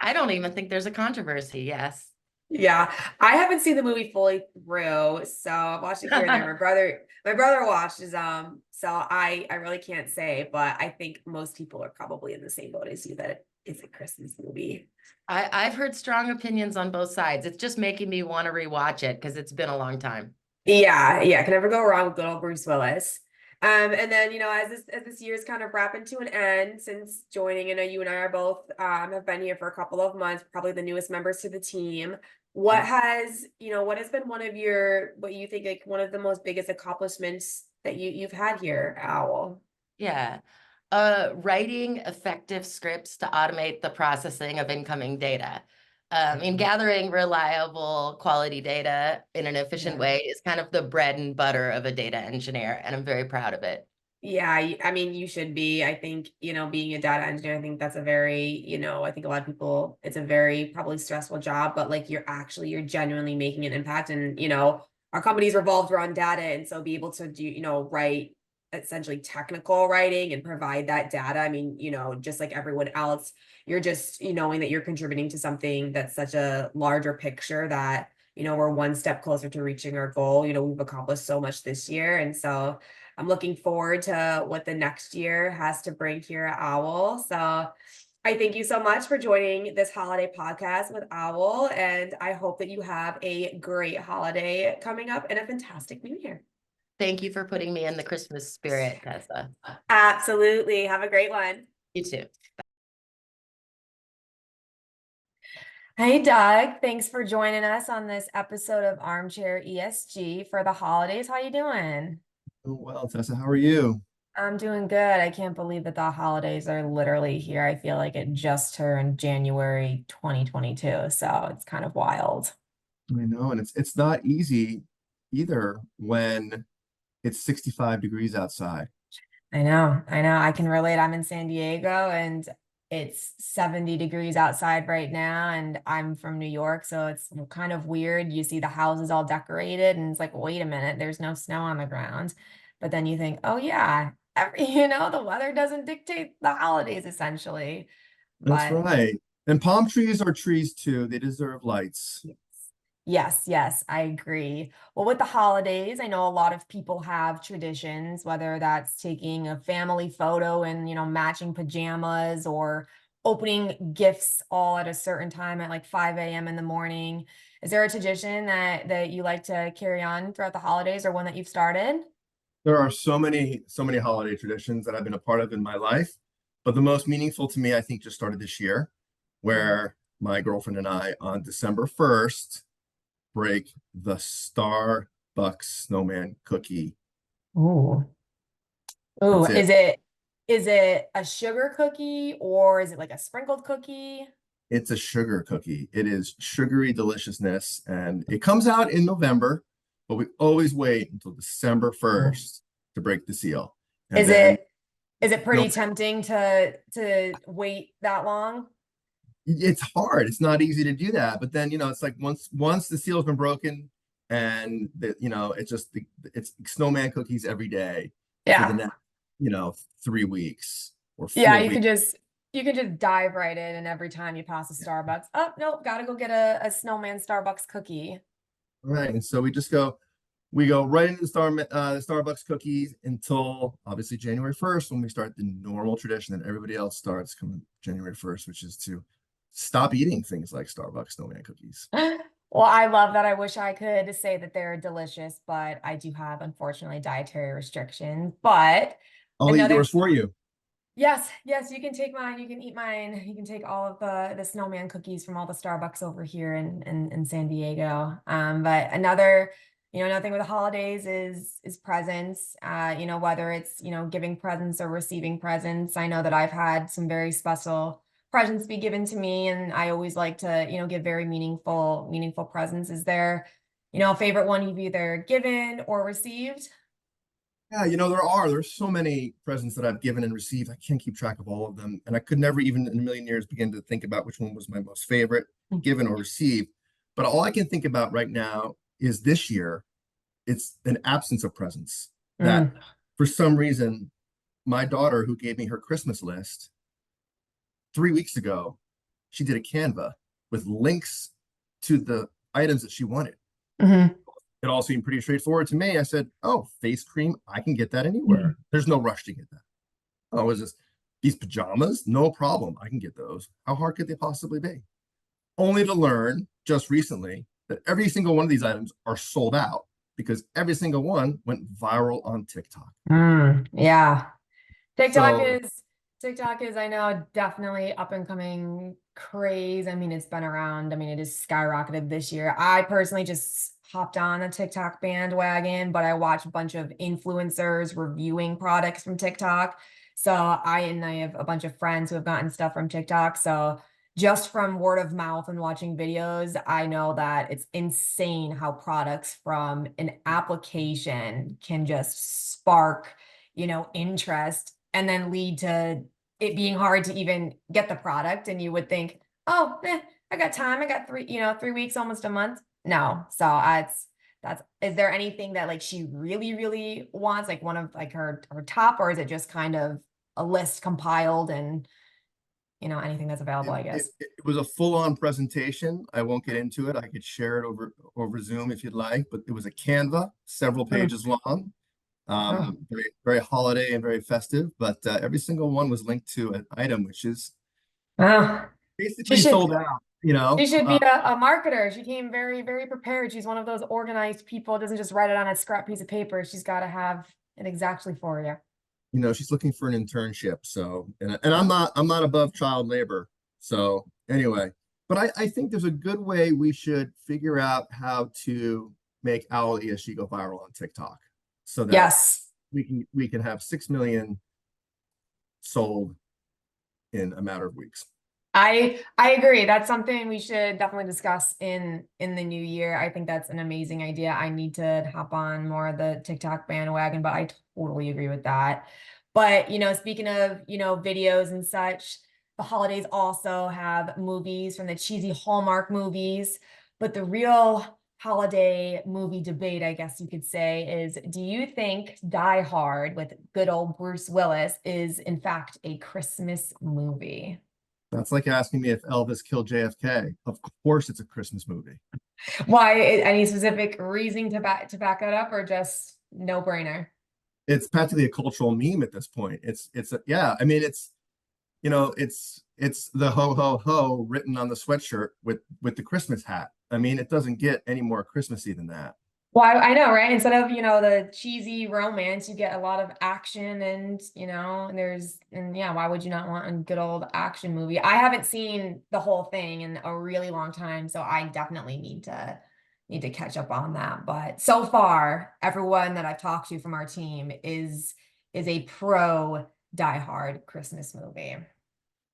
I don't even think there's a controversy. Yes. Yeah, I haven't seen the movie fully through, so I've watched it here and there. My brother watches, so I really can't say, but I think most people are probably in the same boat as you that it is a Christmas movie. I've heard strong opinions on both sides. It's just making me want to rewatch it because it's been a long time. Yeah, can never go wrong with good old Bruce Willis. And then, you know, as this year's kind of wrapping to an end since joining, I know you and I are both have been here for a couple of months, probably the newest members to the team. What has been one of what you think like one of the most biggest accomplishments that you've had here, Owl? Yeah. Writing effective scripts to automate the processing of incoming data. And gathering reliable quality data in an efficient way is kind of the bread and butter of a data engineer, and I'm very proud of it. Yeah, I mean, you should be. I think, you know, being a data engineer, I think that's a very, you know, I think a lot of people, it's a very probably stressful job, but like you're genuinely making an impact. And, you know, our company's revolved around data. And so be able to do, you know, write essentially technical writing and provide that data. I mean, you know, just like everyone else, you're just, you knowing that you're contributing to something that's such a larger picture that, you know, we're one step closer to reaching our goal. You know, we've accomplished so much this year. And so I'm looking forward to what the next year has to bring here at OWL. So I thank you so much for joining this holiday podcast with OWL. And I hope that you have a great holiday coming up and a fantastic new year. Thank you for putting me in the Christmas spirit, Tessa. Absolutely. Have a great one. You too. Hey, Doug. Thanks for joining us on this episode of Armchair ESG for the holidays. How you doing? Oh, well, Tessa, how are you? I'm doing good. I can't believe that the holidays are literally here. I feel like it just turned January 2022, so it's kind of wild. I know, and it's not easy either when it's 65 degrees outside. I know. I can relate. I'm in San Diego and it's 70 degrees outside right now, and I'm from New York, so it's kind of weird. You see the houses all decorated, and it's like, wait a minute, there's no snow on the ground. But then you think, oh yeah, you know, the weather doesn't dictate the holidays essentially. That's But right. And palm trees are trees too. They deserve lights. yes, I agree. Well, with the holidays, I know a lot of people have traditions, whether that's taking a family photo and, you know, matching pajamas or opening gifts all at a certain time at like 5 a.m. in the morning. Is there a tradition that you like to carry on throughout the holidays or one that you've started? There are so many holiday traditions that I've been a part of in my life, but the most meaningful to me, I think, just started this year, where my girlfriend and I on December 1st break the Starbucks snowman cookie. Ooh. Ooh, is it a sugar cookie or is it like a sprinkled cookie? It's a sugar cookie. It is sugary deliciousness, and it comes out in November, but we always wait until December 1st to break the seal. And then Is it pretty no, tempting to wait that long? it's hard. It's not easy to do that. But then, you know, it's like once the seal's been broken, and it's just it's snowman cookies every day for Yeah. the next 3 weeks or Yeah, 4 weeks. you can just dive right in, and every time you pass a Starbucks, oh nope, gotta go get a snowman Starbucks cookie. Right, and so we go right into the Starbucks cookies until obviously January 1st, when we start the normal tradition that everybody else starts coming January 1st, which is to stop eating things like Starbucks snowman cookies. Well, I love that. I wish I could say that they're delicious, but I do have, unfortunately, dietary restrictions. But I'll eat another yours for you. Yes, yes, you can take mine. You can eat mine. You can take all of the snowman cookies from all the Starbucks over here in San Diego. But another thing with the holidays is presents. Whether it's, giving presents or receiving presents. I know that I've had some very special presents be given to me, and I always like to, give very meaningful presents. Is there, a favorite one you've either given or received? Yeah, there's so many presents that I've given and received. I can't keep track of all of them. And I could never even in a million years begin to think about which one was my most favorite, given or received. But all I can think about right now is this year, it's an absence of presents. That for some reason, my daughter, who gave me her Christmas list 3 weeks ago, she did a Canva with links to the items that she wanted. It all seemed pretty straightforward to me. I said, oh, face cream, I can get that anywhere. There's no rush to get that. Oh, is this these pajamas? No problem. I can get those. How hard could they possibly be? Only to learn just recently that every single one of these items are sold out because every single one went viral on TikTok. Yeah. So, TikTok is, I know, definitely up and coming craze. I mean, it's been around. I mean, it is skyrocketed this year. I personally just hopped on a TikTok bandwagon, but I watch a bunch of influencers reviewing products from TikTok. So I have a bunch of friends who have gotten stuff from TikTok. So just from word of mouth and watching videos, I know that it's insane how products from an application can just spark, interest and then lead to it being hard to even get the product. And you would think, oh, I got time. I got 3 weeks, almost a month. No. So is there anything that like she really, really wants, like one of like her top, or is it just kind of a list compiled and, anything that's available, I guess? it was a full-on presentation. I won't get into it. I could share it over Zoom if you'd like, but it was a Canva, several pages long. Very, very holiday and very festive, but every single one was linked to an item, which is basically sold out. She should be a marketer. She came very, very prepared. She's one of those organized people. Doesn't just write it on a scrap piece of paper. She's got to have it exactly for you. She's looking for an internship. So, and I'm not above child labor. So anyway, but I think there's a good way we should figure out how to make OWL ESG go viral on TikTok, so that Yes, we can have 6 million sold in a matter of weeks. I agree. That's something we should definitely discuss in the new year. I think that's an amazing idea. I need to hop on more of the TikTok bandwagon, but I totally agree with that. But, speaking of, videos and such, the holidays also have movies from the cheesy Hallmark movies, but the real holiday movie debate, I guess you could say, is do you think Die Hard with good old Bruce Willis is in fact a Christmas movie? That's like asking me if Elvis killed JFK. Of course, it's a Christmas movie. Why? Any specific reasoning to back that up, or just no brainer? It's practically a cultural meme at this point. Yeah. I mean, it's the ho ho ho written on the sweatshirt with the Christmas hat. I mean, it doesn't get any more Christmassy than that. Well, I know, right? Instead of, the cheesy romance, you get a lot of action and, yeah, why would you not want a good old action movie? I haven't seen the whole thing in a really long time, so I definitely need to catch up on that. But so far, everyone that I've talked to from our team is a pro Die Hard Christmas movie.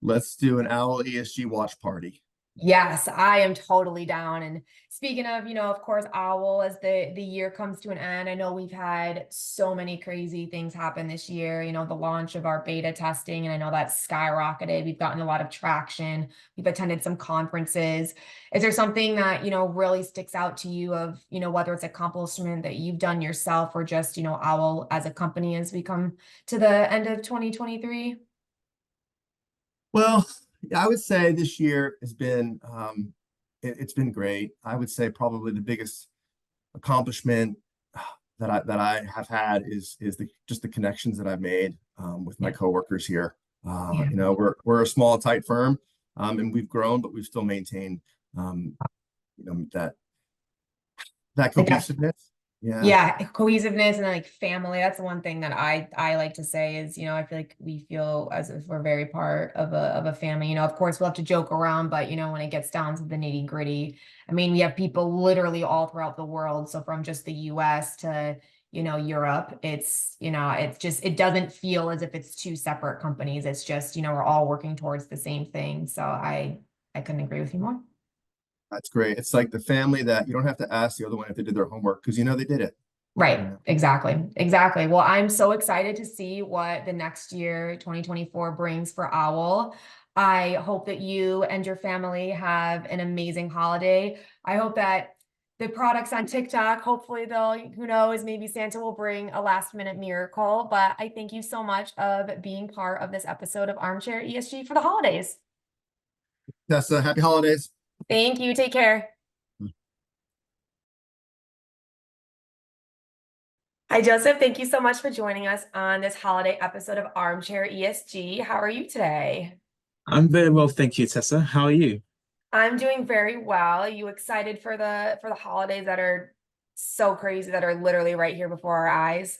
Let's do an OWL ESG watch party. Yes, I am totally down. And speaking of, of course, OWL, as the year comes to an end, I know we've had so many crazy things happen this year, the launch of our beta testing, and I know that's skyrocketed. We've gotten a lot of traction. We've attended some conferences. Is there something that, really sticks out to you of, whether it's accomplishment that you've done yourself or just, OWL as a company as we come to the end of 2023? Well, I would say this year has been it's been great. I would say probably the biggest accomplishment that I have had is just the connections that I've made with my Yeah. coworkers here. Yeah. We're a small, tight firm, and we've grown, but we've still maintained um, that Like that. cohesiveness. Yeah. Yeah, cohesiveness and like family. That's the one thing that I like to say is, I feel like we feel as if we're very part of a family. Of course we'll have to joke around, but when it gets down to the nitty-gritty, I mean, we have people literally all throughout the world. So from just the US to, Europe, it doesn't feel as if it's two separate companies. It's just, we're all working towards the same thing. So I couldn't agree with you more. That's great. It's like the family that you don't have to ask the other one if they did their homework because they did it. Right, exactly, exactly. Well, I'm so excited to see what the next year, 2024, brings for OWL. I hope that you and your family have an amazing holiday. I hope that the products on TikTok, hopefully who knows, maybe Santa will bring a last minute miracle. But I thank you so much of being part of this episode of Armchair ESG for the holidays. Tessa, happy holidays. Thank you. Take care. Hi, Joseph. Thank you so much for joining us on this holiday episode of Armchair ESG. How are you today? I'm very well, thank you, Tessa. How are you? I'm doing very well. Are you excited for the holidays that are so crazy, that are literally right here before our eyes?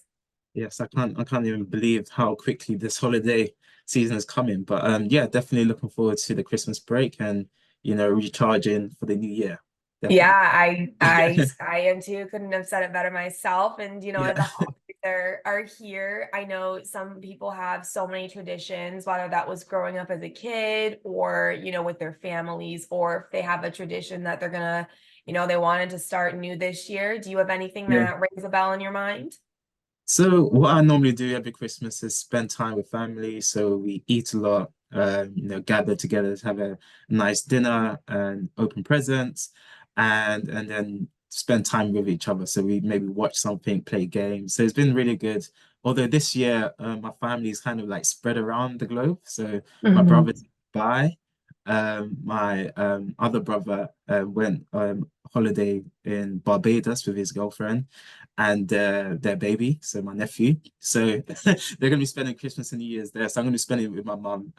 Yes, I can't even believe how quickly this holiday season is coming. But yeah, definitely looking forward to the Christmas break and recharging for the new year. Yeah, Definitely. I am too. Couldn't have said it better myself. And Yeah. as the holidays are here, I know some people have so many traditions, whether that was growing up as a kid or, with their families, or if they have a tradition that they're gonna, they wanted to start new this year. Do you have anything Yeah. that rings a bell in your mind? So what I normally do every Christmas is spend time with family. So we eat a lot, gather together to have a nice dinner and open presents, and then spend time with each other. So we maybe watch something, play games. So it's been really good. Although this year, my family is kind of like spread around the globe. So my Mhm. brother's in Dubai. My other brother went holiday in Barbados with his girlfriend and their baby, so my nephew. So they're gonna be spending Christmas and New Year's there. So I'm gonna be spending it with my mum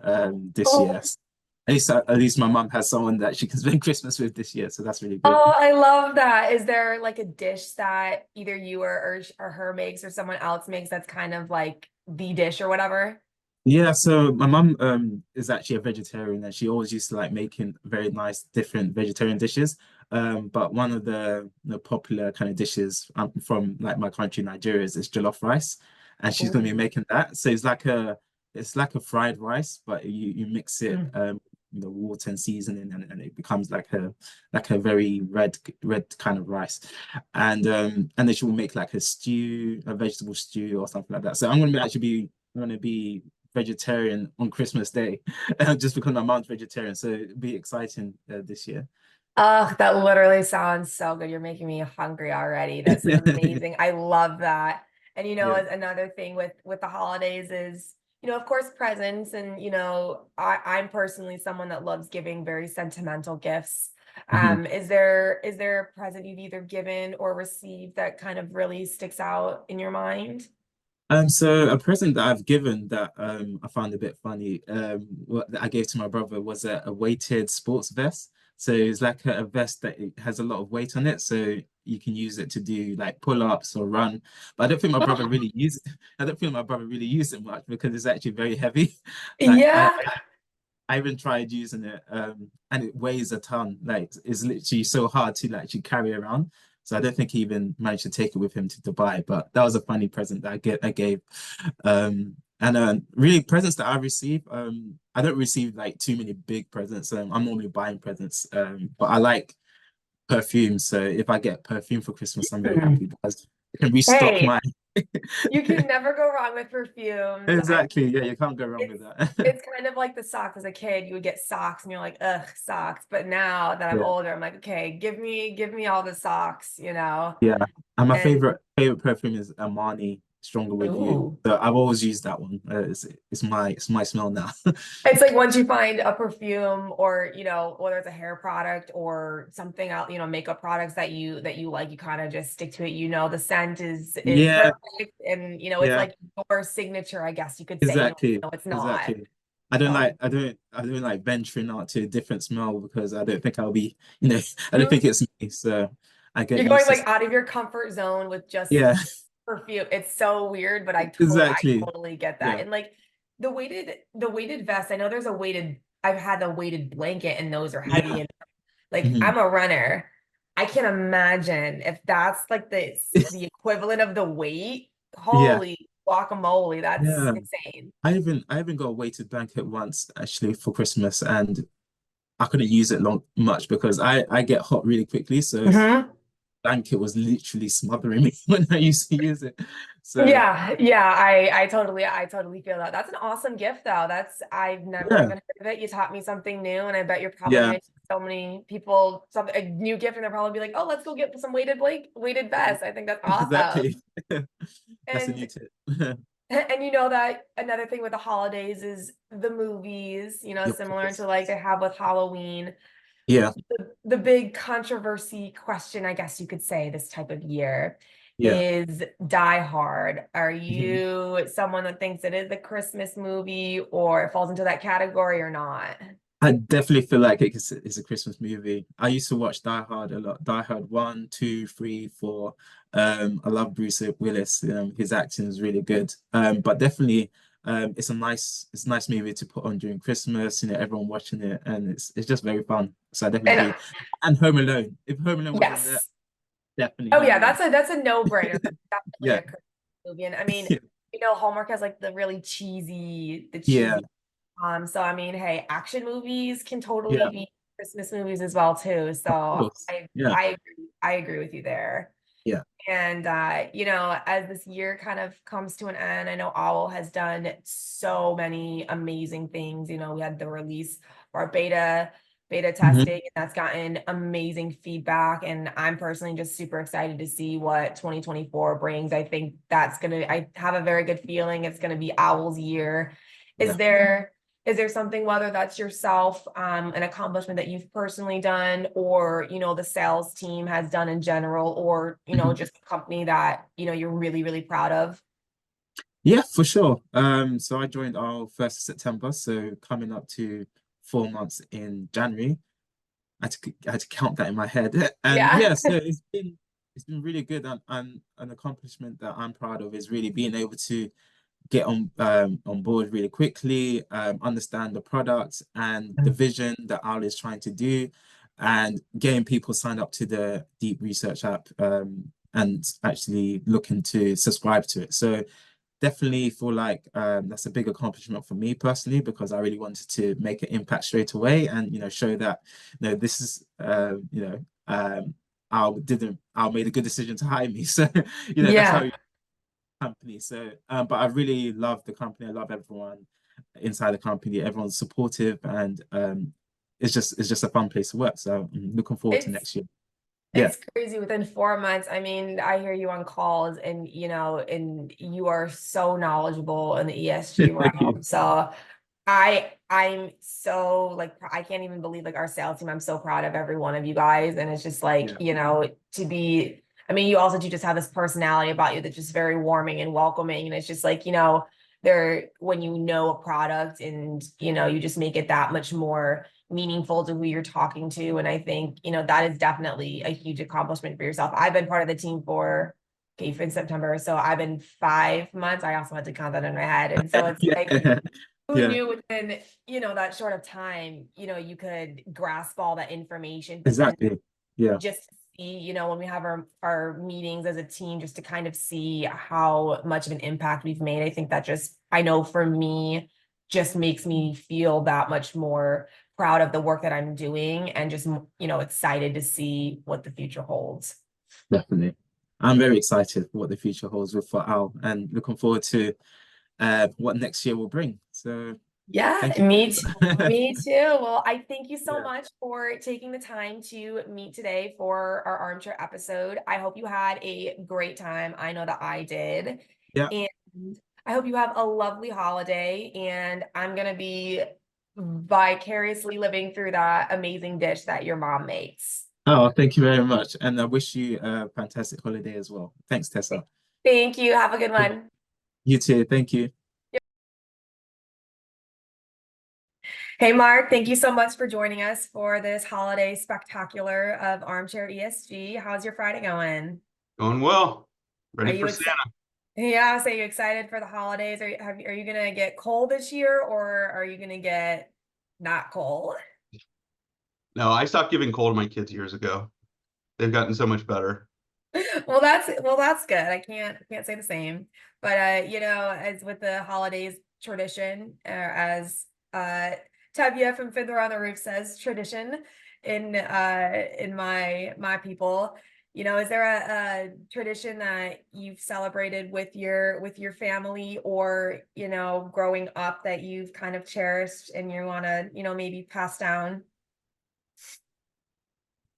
this year. Oh, At least my mum has someone that she can spend Christmas with this year, so that's really good. oh, I love that. Is there like a dish that either you or her makes or someone else makes that's kind of like the dish or whatever? Yeah, so my mum is actually a vegetarian and she always used to like making very nice different vegetarian dishes. But one of the popular kind of dishes from like my country, Nigeria, is jollof rice. And she's gonna be Ooh. making that. So it's like a fried rice, but you mix it Mm. water and seasoning and it becomes like a very red kind of rice. And then she will make like a stew, a vegetable stew or something like that. So I'm gonna be vegetarian on Christmas Day, just because my mom's vegetarian. So it'll be exciting this year. Oh, that literally sounds so good. You're making me hungry already. That's amazing. I love that. And Yeah. another thing with the holidays is, of course, presents. And I'm personally someone that loves giving very sentimental gifts. Mhm. Is there a present you've either given or received that kind of really sticks out in your mind? So a present that I've given that I found a bit funny, what that I gave to my brother was a weighted sports vest. So it's like a vest that it has a lot of weight on it, so you can use it to do like pull-ups or run. But I don't think my brother really used I don't think my brother really used it much because it's actually very heavy. Like I, Yeah. I even tried using it, and it weighs a ton. Like it's literally so hard to like actually carry around. So I don't think he even managed to take it with him to Dubai. But that was a funny present that I gave. And really presents that I receive, I don't receive like too many big presents. I'm normally buying presents, but I like perfume. So if I get perfume for Christmas, I'm very happy because I can restock Hey, my you can never go wrong with perfumes. exactly. Yeah, you can't go wrong with that. It's kind of like the socks. As a kid, you would get socks and you're like, ugh, socks. But now that I'm Yeah, older, I'm like, okay, give me all the socks, you know? yeah. And my And favorite perfume is Armani Stronger With You. ooh. So I've always used that one. It's my smell now. It's like once you find a perfume or, you know, whether it's a hair product or something else, you know, makeup products that you like, you kind of just stick to it. You know, the scent is Yeah, perfect. And, you know, it's yeah. like your signature, I guess you could say, even Exactly, though it's not. exactly. So I don't like venturing out to a different smell because I don't think I'll be, you know, I don't mhm. think it's me. So I get You're going used to, like out of your comfort zone with just yeah, perfume. It's so weird, but I exactly. totally get that. Yeah. And like the weighted vest, I know there's a weighted, I've had the weighted blanket and those are heavy. Yeah. And like Mhm. I'm a runner. I can't imagine if that's like the equivalent of the weight. Yeah. Holy guacamole, that's Yeah. insane. I even got a weighted blanket once actually for Christmas and I couldn't use it long much because I get hot really quickly. So Mhm. blanket was literally smothering me when I used to use it. So Yeah, I totally feel that. That's an awesome gift though. That's I've never yeah, even heard of it. You taught me something new, and I bet you're probably yeah, gonna teach so many people something a new gift, and they'll probably be like, "Oh, let's go get some weighted vest." I think that's awesome. exactly. That's a new And tip. and you know that another thing with the holidays is the movies, you know, Of similar course. to like they have with Halloween. Yeah, The big controversy question, I guess you could say, this type of year yeah. is Die Hard. Are Mhm. you someone that thinks it is a Christmas movie or it falls into that category or not? I definitely feel like it's a Christmas movie. I used to watch Die Hard a lot. Die Hard 1, 2, 3, 4. I love Bruce Willis. His acting is really good. But definitely, it's a nice movie to put on during Christmas. You know, everyone watching it, and it's just very fun. So I And definitely and Home Alone. If Home Alone was in there, yes. definitely Oh Home yeah, Alone. that's a no-brainer. That's definitely Yeah, a Christmas movie. And I mean, you know, Hallmark has like the yeah, cheesy. So I mean, hey, action movies can totally yeah. be Christmas movies as well too. So Of course. Yeah, I agree with you there. yeah. And you know, as this year kind of comes to an end, I know OWL has done so many amazing things. You know, we had the release of our beta Mhm. testing, and that's gotten amazing feedback. And I'm personally just super excited to see what 2024 brings. I think I have a very good feeling it's gonna be OWL's year. Is Yeah. there is there something, whether that's yourself, an accomplishment that you've personally done, or, you know, the sales team has done in general, or, you know, Mhm. just a company that, you know, you're really, really proud of? Yeah, for sure. So I joined our 1st of September, so coming up to 4 months in January. I had to count that in my head. And Yeah. yeah, so it's been really good and an accomplishment that I'm proud of is really being able to get on board really quickly, understand the product and the vision that OWL is trying to do, and getting people signed up to the Deep Research app and actually looking to subscribe to it. So definitely feel like that's a big accomplishment for me personally because I really wanted to make an impact straight away and show that this is I made a good decision to hire me. So that's how Yeah. you company. So but I really love the company. I love everyone inside the company. Everyone's supportive and it's just a fun place to work. So I'm looking forward to It's next year. Yeah. It's crazy within 4 months. I mean, I hear you on calls and you know, and you are so knowledgeable in the ESG Thank you. realm. So I'm so like I can't even believe like our sales team. I'm so proud of every one of you guys. And it's just like, Yeah. you know, to be I mean, you also do just have this personality about you that's just very warming and welcoming. And it's just like, you know, there when you know a product and you know, you just make it that much more meaningful to who you're talking to. And I think, you know, that is definitely a huge accomplishment for yourself. I've been part of the team for okay, in September. So I've been 5 months. I also had to count that in my head. And so it's like Yeah. who Yeah. knew within, you know, that short of time, you know, you could grasp all that information, but then Exactly. Yeah. just see, you know, when we have our meetings as a team, just to kind of see how much of an impact we've made. I think that just, I know for me, just makes me feel that much more proud of the work that I'm doing and just, you know, excited to see what the future holds. Definitely. I'm very excited for what the future holds with for OWL and looking forward to what next year will bring. So Yeah, thank you. me too. Well, I thank you so Yeah. much for taking the time to meet today for our armchair episode. I hope you had a great time. I know that I did. Yeah. And I hope you have a lovely holiday. And I'm going to be vicariously living through that amazing dish that your mom makes. Oh, thank you very much. And I wish you a fantastic holiday as well. Thanks, Tessa. Thank you. Have a good one. You too. Thank you. Hey, Mark, thank you so much for joining us for this holiday spectacular of Armchair ESG. How's your Friday going? Going well. Are Ready you for Santa. Yeah, so you excited for the holidays? Are you gonna get cold this year, or are you gonna get not cold? No, I stopped giving coal to my kids years ago. They've gotten so much better. Well, that's good. I can't say the same. But you know, as with the holidays tradition, as Tevye from Fiddler on the Roof says, tradition in my people. You know, is there a tradition that you've celebrated with your family, or you know, growing up that you've kind of cherished and you want to, you know, maybe pass down?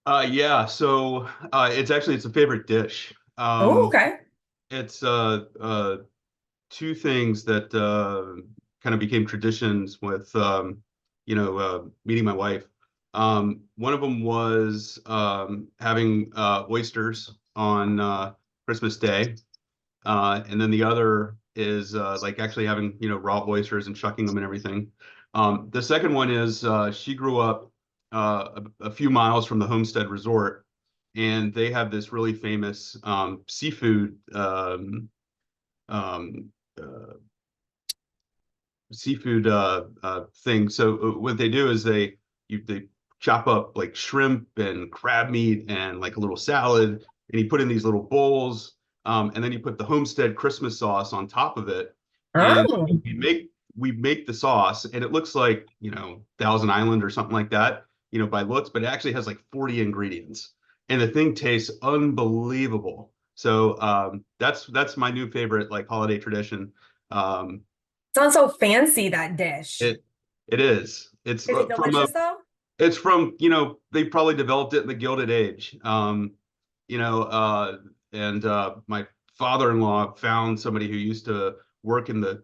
Yeah, so it's a favorite dish. Oh, okay. It's two things that kind of became traditions with meeting my wife. One of them was having oysters on Christmas Day. And then the other is like actually having, raw oysters and shucking them and everything. The second one is she grew up a few miles from the Homestead Resort, and they have this really famous seafood um, uh, thing. So what they do is they chop up like shrimp and crab meat and like a little salad, and you put in these little bowls, and then you put the Homestead Christmas sauce on top of it, and Oh. we make the sauce, and it looks like Thousand Island or something like that, by looks, but it actually has like 40 ingredients, and the thing tastes unbelievable. So that's my new favorite like holiday tradition. Um, Sounds so fancy, that dish. it is. It's Is it from delicious though? it's from, they probably developed it in the Gilded Age. You know, and my father-in-law found somebody who used to work in the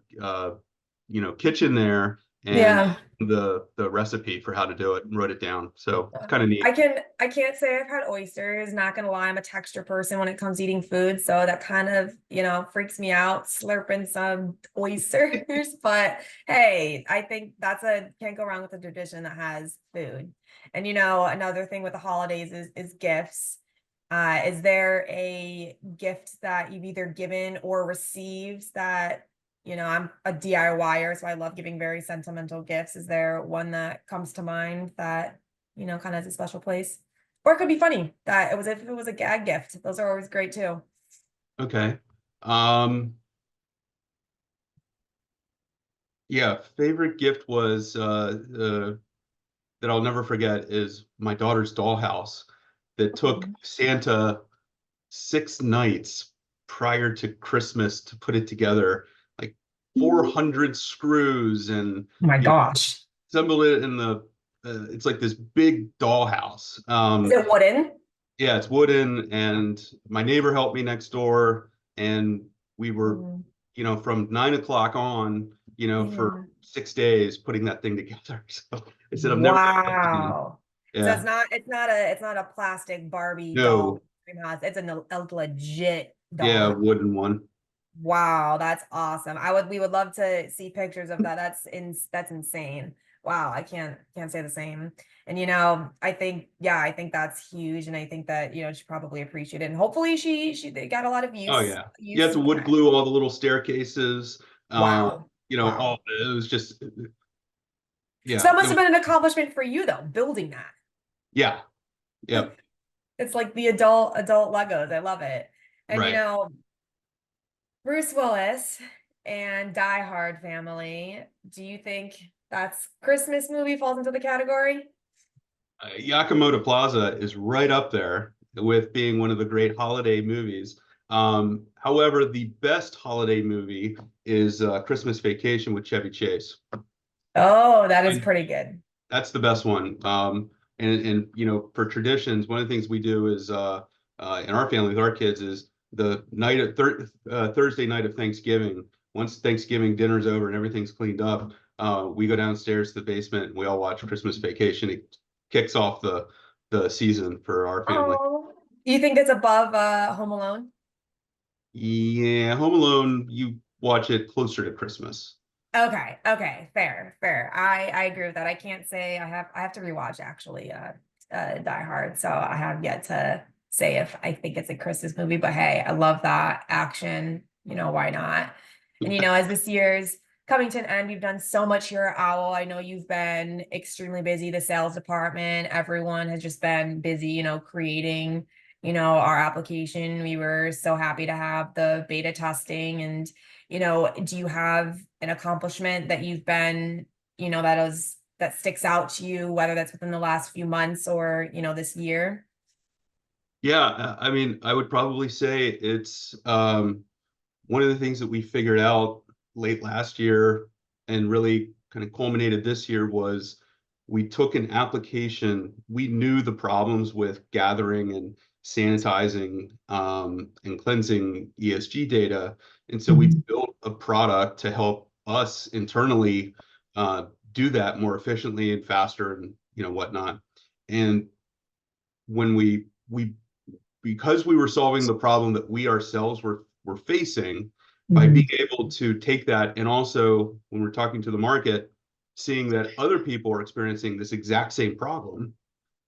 kitchen there, and Yeah. the recipe for how to do it and wrote it down. So it's kind of neat. I can't say I've had oysters, not gonna lie, I'm a texture person when it comes to eating food, so that kind of, you know, freaks me out, slurping some oysters. But hey, I think can't go wrong with a tradition that has food. And you know, another thing with the holidays is gifts. Is there a gift that you've either given or received that, you know, I'm a DIYer, so I love giving very sentimental gifts. Is there one that comes to mind that, you know, kind of has a special place? Or it could be funny that if it was a gag gift. Those are always great too. Okay. Yeah, favorite gift was that I'll never forget is my daughter's dollhouse that took Santa 6 nights prior to Christmas to put it together, like 400 screws, and Oh my gosh. assembled it in it's like this big dollhouse. Is it wooden? Yeah, it's wooden, and my neighbor helped me next door, and we were, from 9 o'clock on, for 6 days putting that thing together. So I said, I'm never gonna do that again. Wow. So Yeah. it's not a plastic Barbie doll No. house. It's a legit Yeah, doll. wooden one. Wow, that's awesome. We would love to see pictures of that. That's insane. Wow, I can't say the same. And you know, I think that's huge, and I think that, you know, she probably appreciated it. And hopefully they got a lot of Oh use. yeah. You have to from wood that. glue all the little staircases. Wow. Wow. All it was just So yeah. that must have been an accomplishment for you though, building that. Yeah. Yep. It's like the adult Legos. I love it. And Right. Bruce Willis and Die Hard family. Do you think that's Christmas movie falls into the category? Yakamoto Plaza is right up there with being one of the great holiday movies. However, the best holiday movie is Christmas Vacation with Chevy Chase. Oh, that is pretty good. That's the best one. And for traditions, one of the things we do is in our family with our kids is the night of Thursday night of Thanksgiving. Once Thanksgiving dinner's over and everything's cleaned up, we go downstairs to the basement and we all watch Christmas Vacation. It kicks off the season for our family. Oh, you think it's above Home Alone? Yeah, Home Alone, you watch it closer to Christmas. Okay, fair. I agree with that. I can't say I have to rewatch actually Die Hard, so I have yet to say if I think it's a Christmas movie, but hey, I love that action, why not? And as this year's coming to an end, you've done so much here at OWL. I know you've been extremely busy, the sales department, everyone has just been busy, creating, our application. We were so happy to have the beta testing and do you have an accomplishment that you've been, that sticks out to you, whether that's within the last few months or, this year? Yeah, I mean, I would probably say it's one of the things that we figured out late last year and really kind of culminated this year was we took an application. We knew the problems with gathering and sanitizing and cleansing ESG data. And so we built a product to help us internally do that more efficiently and faster and whatnot. And when we because we were solving the problem that we ourselves were facing by being able to take that, and also when we're talking to the market, seeing that other people are experiencing this exact same problem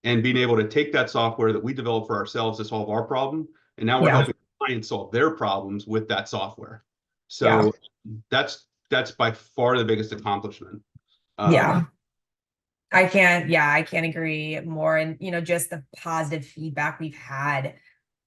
and being able to take that software that we developed for ourselves to solve our problem, and now we're helping clients solve their problems with that software. So that's by far the biggest accomplishment. I can't agree more. And, just the positive feedback we've had,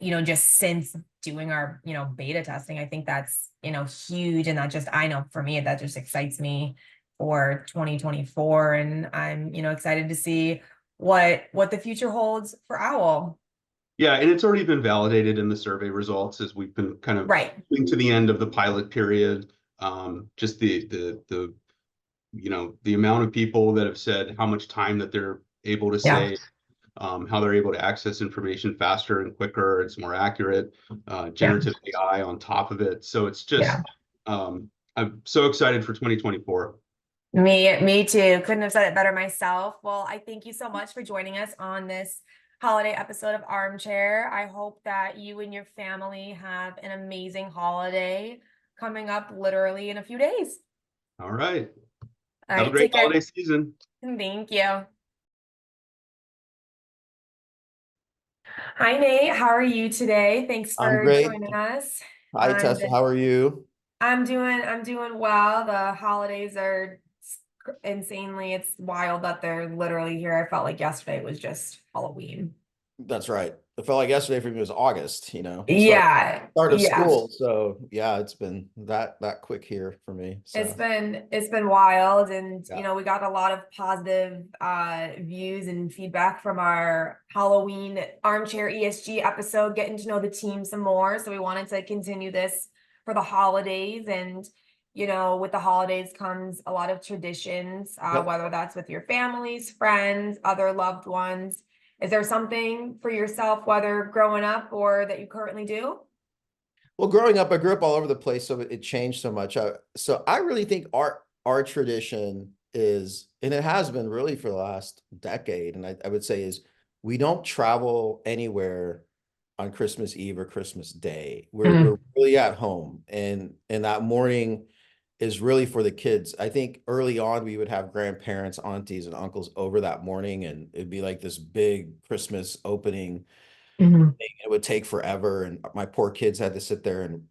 just since doing our, beta testing, I think that's, huge. And I know for me, that just excites me for 2024. And I'm, excited to see what the future holds for OWL. Yeah, and it's already been validated in the survey results as we've been kind of coming to the end of the pilot period. Just the amount of people that have said how much time that they're able to save, how they're able to access information faster and quicker, it's more accurate, generative AI on top of it. So it's just, I'm so excited for 2024. Me too. Couldn't have said it better myself. Well, I thank you so much for joining us on this holiday episode of Armchair. I hope that you and your family have an amazing holiday coming up literally in a few days. All right. All Have right, a great holiday season. Thank you. Hi, Nate. How are you today? Thanks I'm for great. joining us. Hi, Tessa. How are you? I'm doing well. The holidays are insanely, it's wild that they're literally here. I felt like yesterday was just Halloween. That's right. It felt like yesterday for me was August, Start of school. So yeah, it's been that quick here for me. So it's been wild. And we got a lot of positive views and feedback from our Halloween Armchair ESG episode, getting to know the team some more. So we wanted to continue this for the holidays. And with the holidays comes a lot of traditions, whether that's with your families, friends, other loved ones. Is there something for yourself, whether growing up or that you currently do? Well, growing up, I grew up all over the place, so it changed so much. So I really think our tradition is, and it has been really for the last decade, and I would say is we don't travel anywhere on Christmas Eve or Christmas Day. We're really at home, and that morning is really for the kids. I think early on we would have grandparents, aunties, and uncles over that morning, and it'd be like this big Christmas opening thing. It would take forever, and my poor kids had to sit there and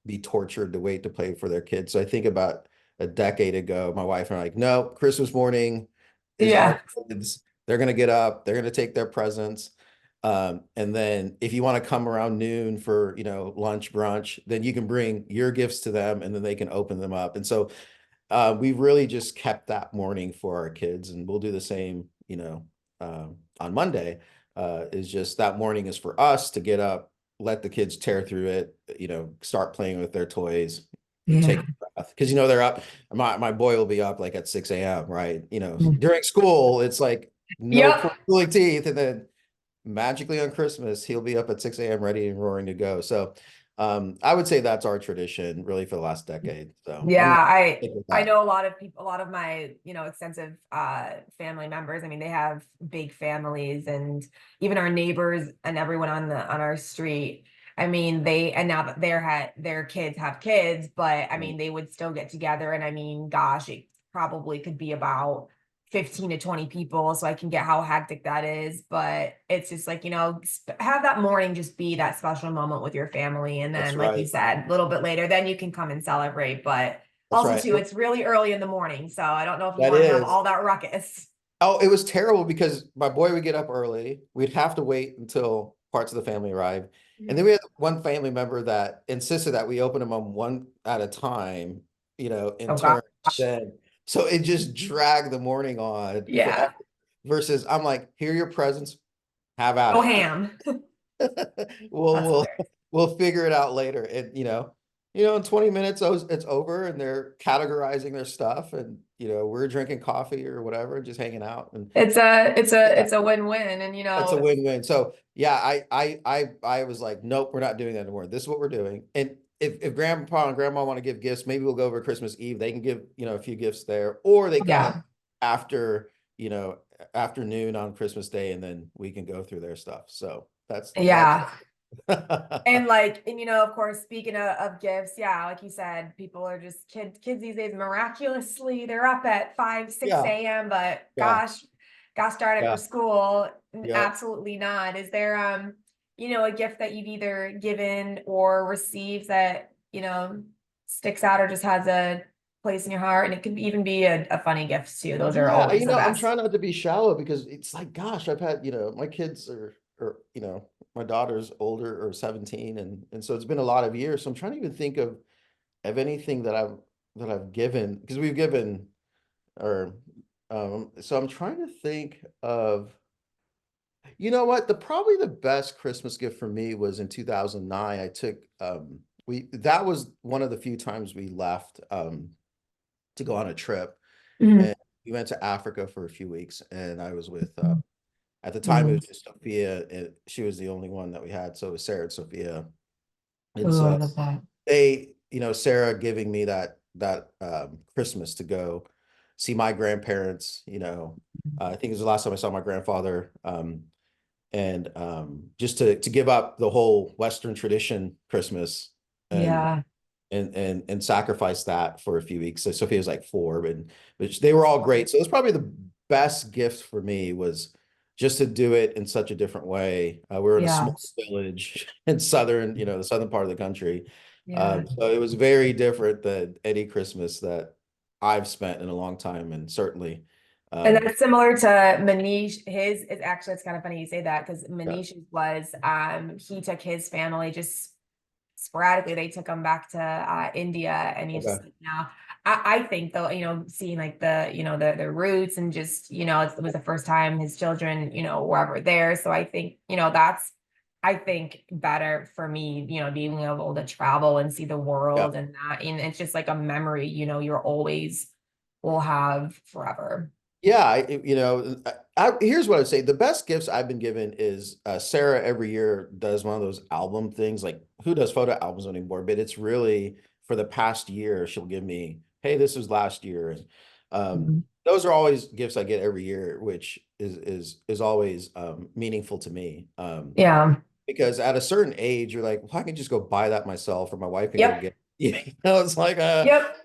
be tortured to wait to play for their kids. So I think about a decade ago, my wife and I were like, no, Christmas morning is our kids. They're gonna get up, they're gonna take their presents, And then if you want to come around noon for, lunch, brunch, then you can bring your gifts to them and then they can open them up. And so we've really just kept that morning for our kids, and we'll do the same, on Monday. Is just that morning is for us to get up, let the kids tear through it, start playing with their toys, take a breath. Because they're up. My boy will be up like at 6 a.m., right? During school, it's like no Yep. pulling teeth, and then magically on Christmas, he'll be up at 6 a.m. ready and roaring to go. So I would say that's our tradition really for the last decade. So Yeah, stick with I that. know a lot of people, a lot of my, extensive family members. I mean, they have big families, and even our neighbors and everyone on our street. I mean, and now that their kids have kids, but I mean, they would still get together, and I mean, gosh, it probably could be about 15 to 20 people, so I can get how hectic that is. But it's just like, have that morning just be that special moment with your family. And That's then, like you right. said, a little bit later, then you can come and celebrate. But That's also right. too, it's really early in the morning. So I don't know if you That want to have is. all that ruckus. Oh, it was terrible because my boy would get up early. We'd have to wait until parts of the family arrived. And then we had one family member that insisted that we open them on one at a time, in Oh turn. gosh. Then, so it just dragged the morning on Yeah. forever. Versus I'm like, here are your presents, have at Go it. ham. We'll That's we'll hilarious. we'll figure it out later. And in 20 minutes it's over and they're categorizing their stuff, and we're drinking coffee or whatever and just hanging out. And yeah, It's a win-win. And it's a win-win. So yeah, I was like, nope, we're not doing that anymore. This is what we're doing. And if grandpa and grandma want to give gifts, maybe we'll go over Christmas Eve. They can give, a few gifts there, or they come yeah. after, afternoon on Christmas Day, and then we can go through their stuff. So that's Yeah. And of course, speaking of gifts, yeah, like you said, people are just kids these days, miraculously, they're up at 5, 6 yeah, a.m. But yeah, gosh darn it, yeah, for school. yeah. Absolutely not. Is there a gift that you've either given or received that, sticks out or just has a place in your heart? And it could even be a funny gift too. Those are Yeah, always the I'm best. trying not to be shallow because it's like, gosh, I've had, my kids are, my daughter's older or 17, and so it's been a lot of years. So I'm trying to even think of anything that I've given, because we've given, or so I'm trying to think of, what, probably the best Christmas gift for me was in 2009. I took that was one of the few times we left to go on a trip. Mhm. And we went to Africa for a few weeks, and I was with at the time it was Mhm. just Sophia, and she was the only one that we had, so it was Sarah and Sophia. And Ooh, I so love that. Sarah giving me that Christmas to go see my grandparents. I think it was the last time I saw my grandfather. And just to give up the whole Western tradition Christmas, and Yeah. and sacrifice that for a few weeks. So Sophia was like 4, but they were all great. So it was probably the best gift for me, was just to do it in such a different way. We're in a Yeah. small village in southern, the southern part of the country. Yeah. So it was very different than any Christmas that I've spent in a long time, and certainly, And um, that's similar to Manish. It's kind of funny you say that, because yeah, Manish was he took his family just sporadically. They took him back to India, and he's just okay, I think though, seeing like the roots, and just it was the first time his children were ever there. So I think that's I think better for me, being able to travel and see the yeah. world, and it's just like a memory you're always will have forever. Yeah, here's what I'd say. The best gifts I've been given is Sarah every year does one of those album things. Like, who does photo albums anymore? But it's really for the past year, she'll give me, hey, this was last year. And Mhm. those are always gifts I get every year, which is always meaningful to me. Yeah. Because at a certain age, you're like, well, I can just go buy that myself, or my wife can go Yep. get, it's like, Yep.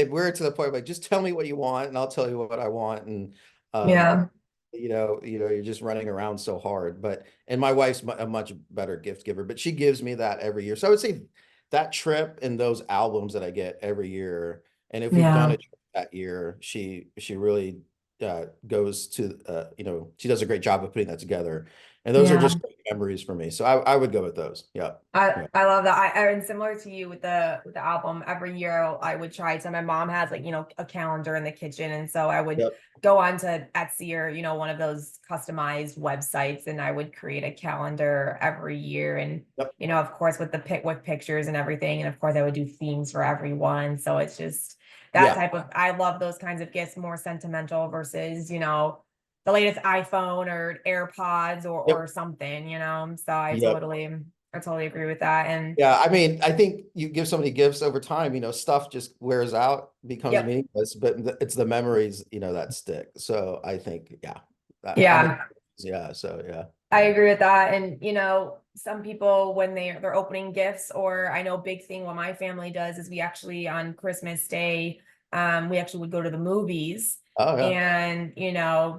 we're to the point like, just tell me what you want and I'll tell you what I want. And, um, Yeah. you're just running around so hard, and my wife's a much better gift giver, but she gives me that every year. So I would say that trip and those albums that I get every year. And if we've done Yeah. a trip that year, she really goes to, she does a great job of putting that together. And those are just great memories for me. So I would go with those. Yeah. I love that. And similar to you with the album, every year I would try to. My mom has like, a calendar in the kitchen, and so I would go on to Etsy or one of those customized websites, and I would create a calendar every year. And of course with with pictures and everything, and of course I would do themes for everyone. So it's just that type of, I love those kinds of gifts, more sentimental versus the latest iPhone or AirPods or something, so I totally agree with that. And yeah, I mean, I think you give somebody gifts over time, stuff just wears out, becomes meaningless, but it's the memories, that stick. So I think, I agree with that. And some people, when they're opening gifts, or I know big thing what my family does is we actually on Christmas Day, we actually would go to the movies. And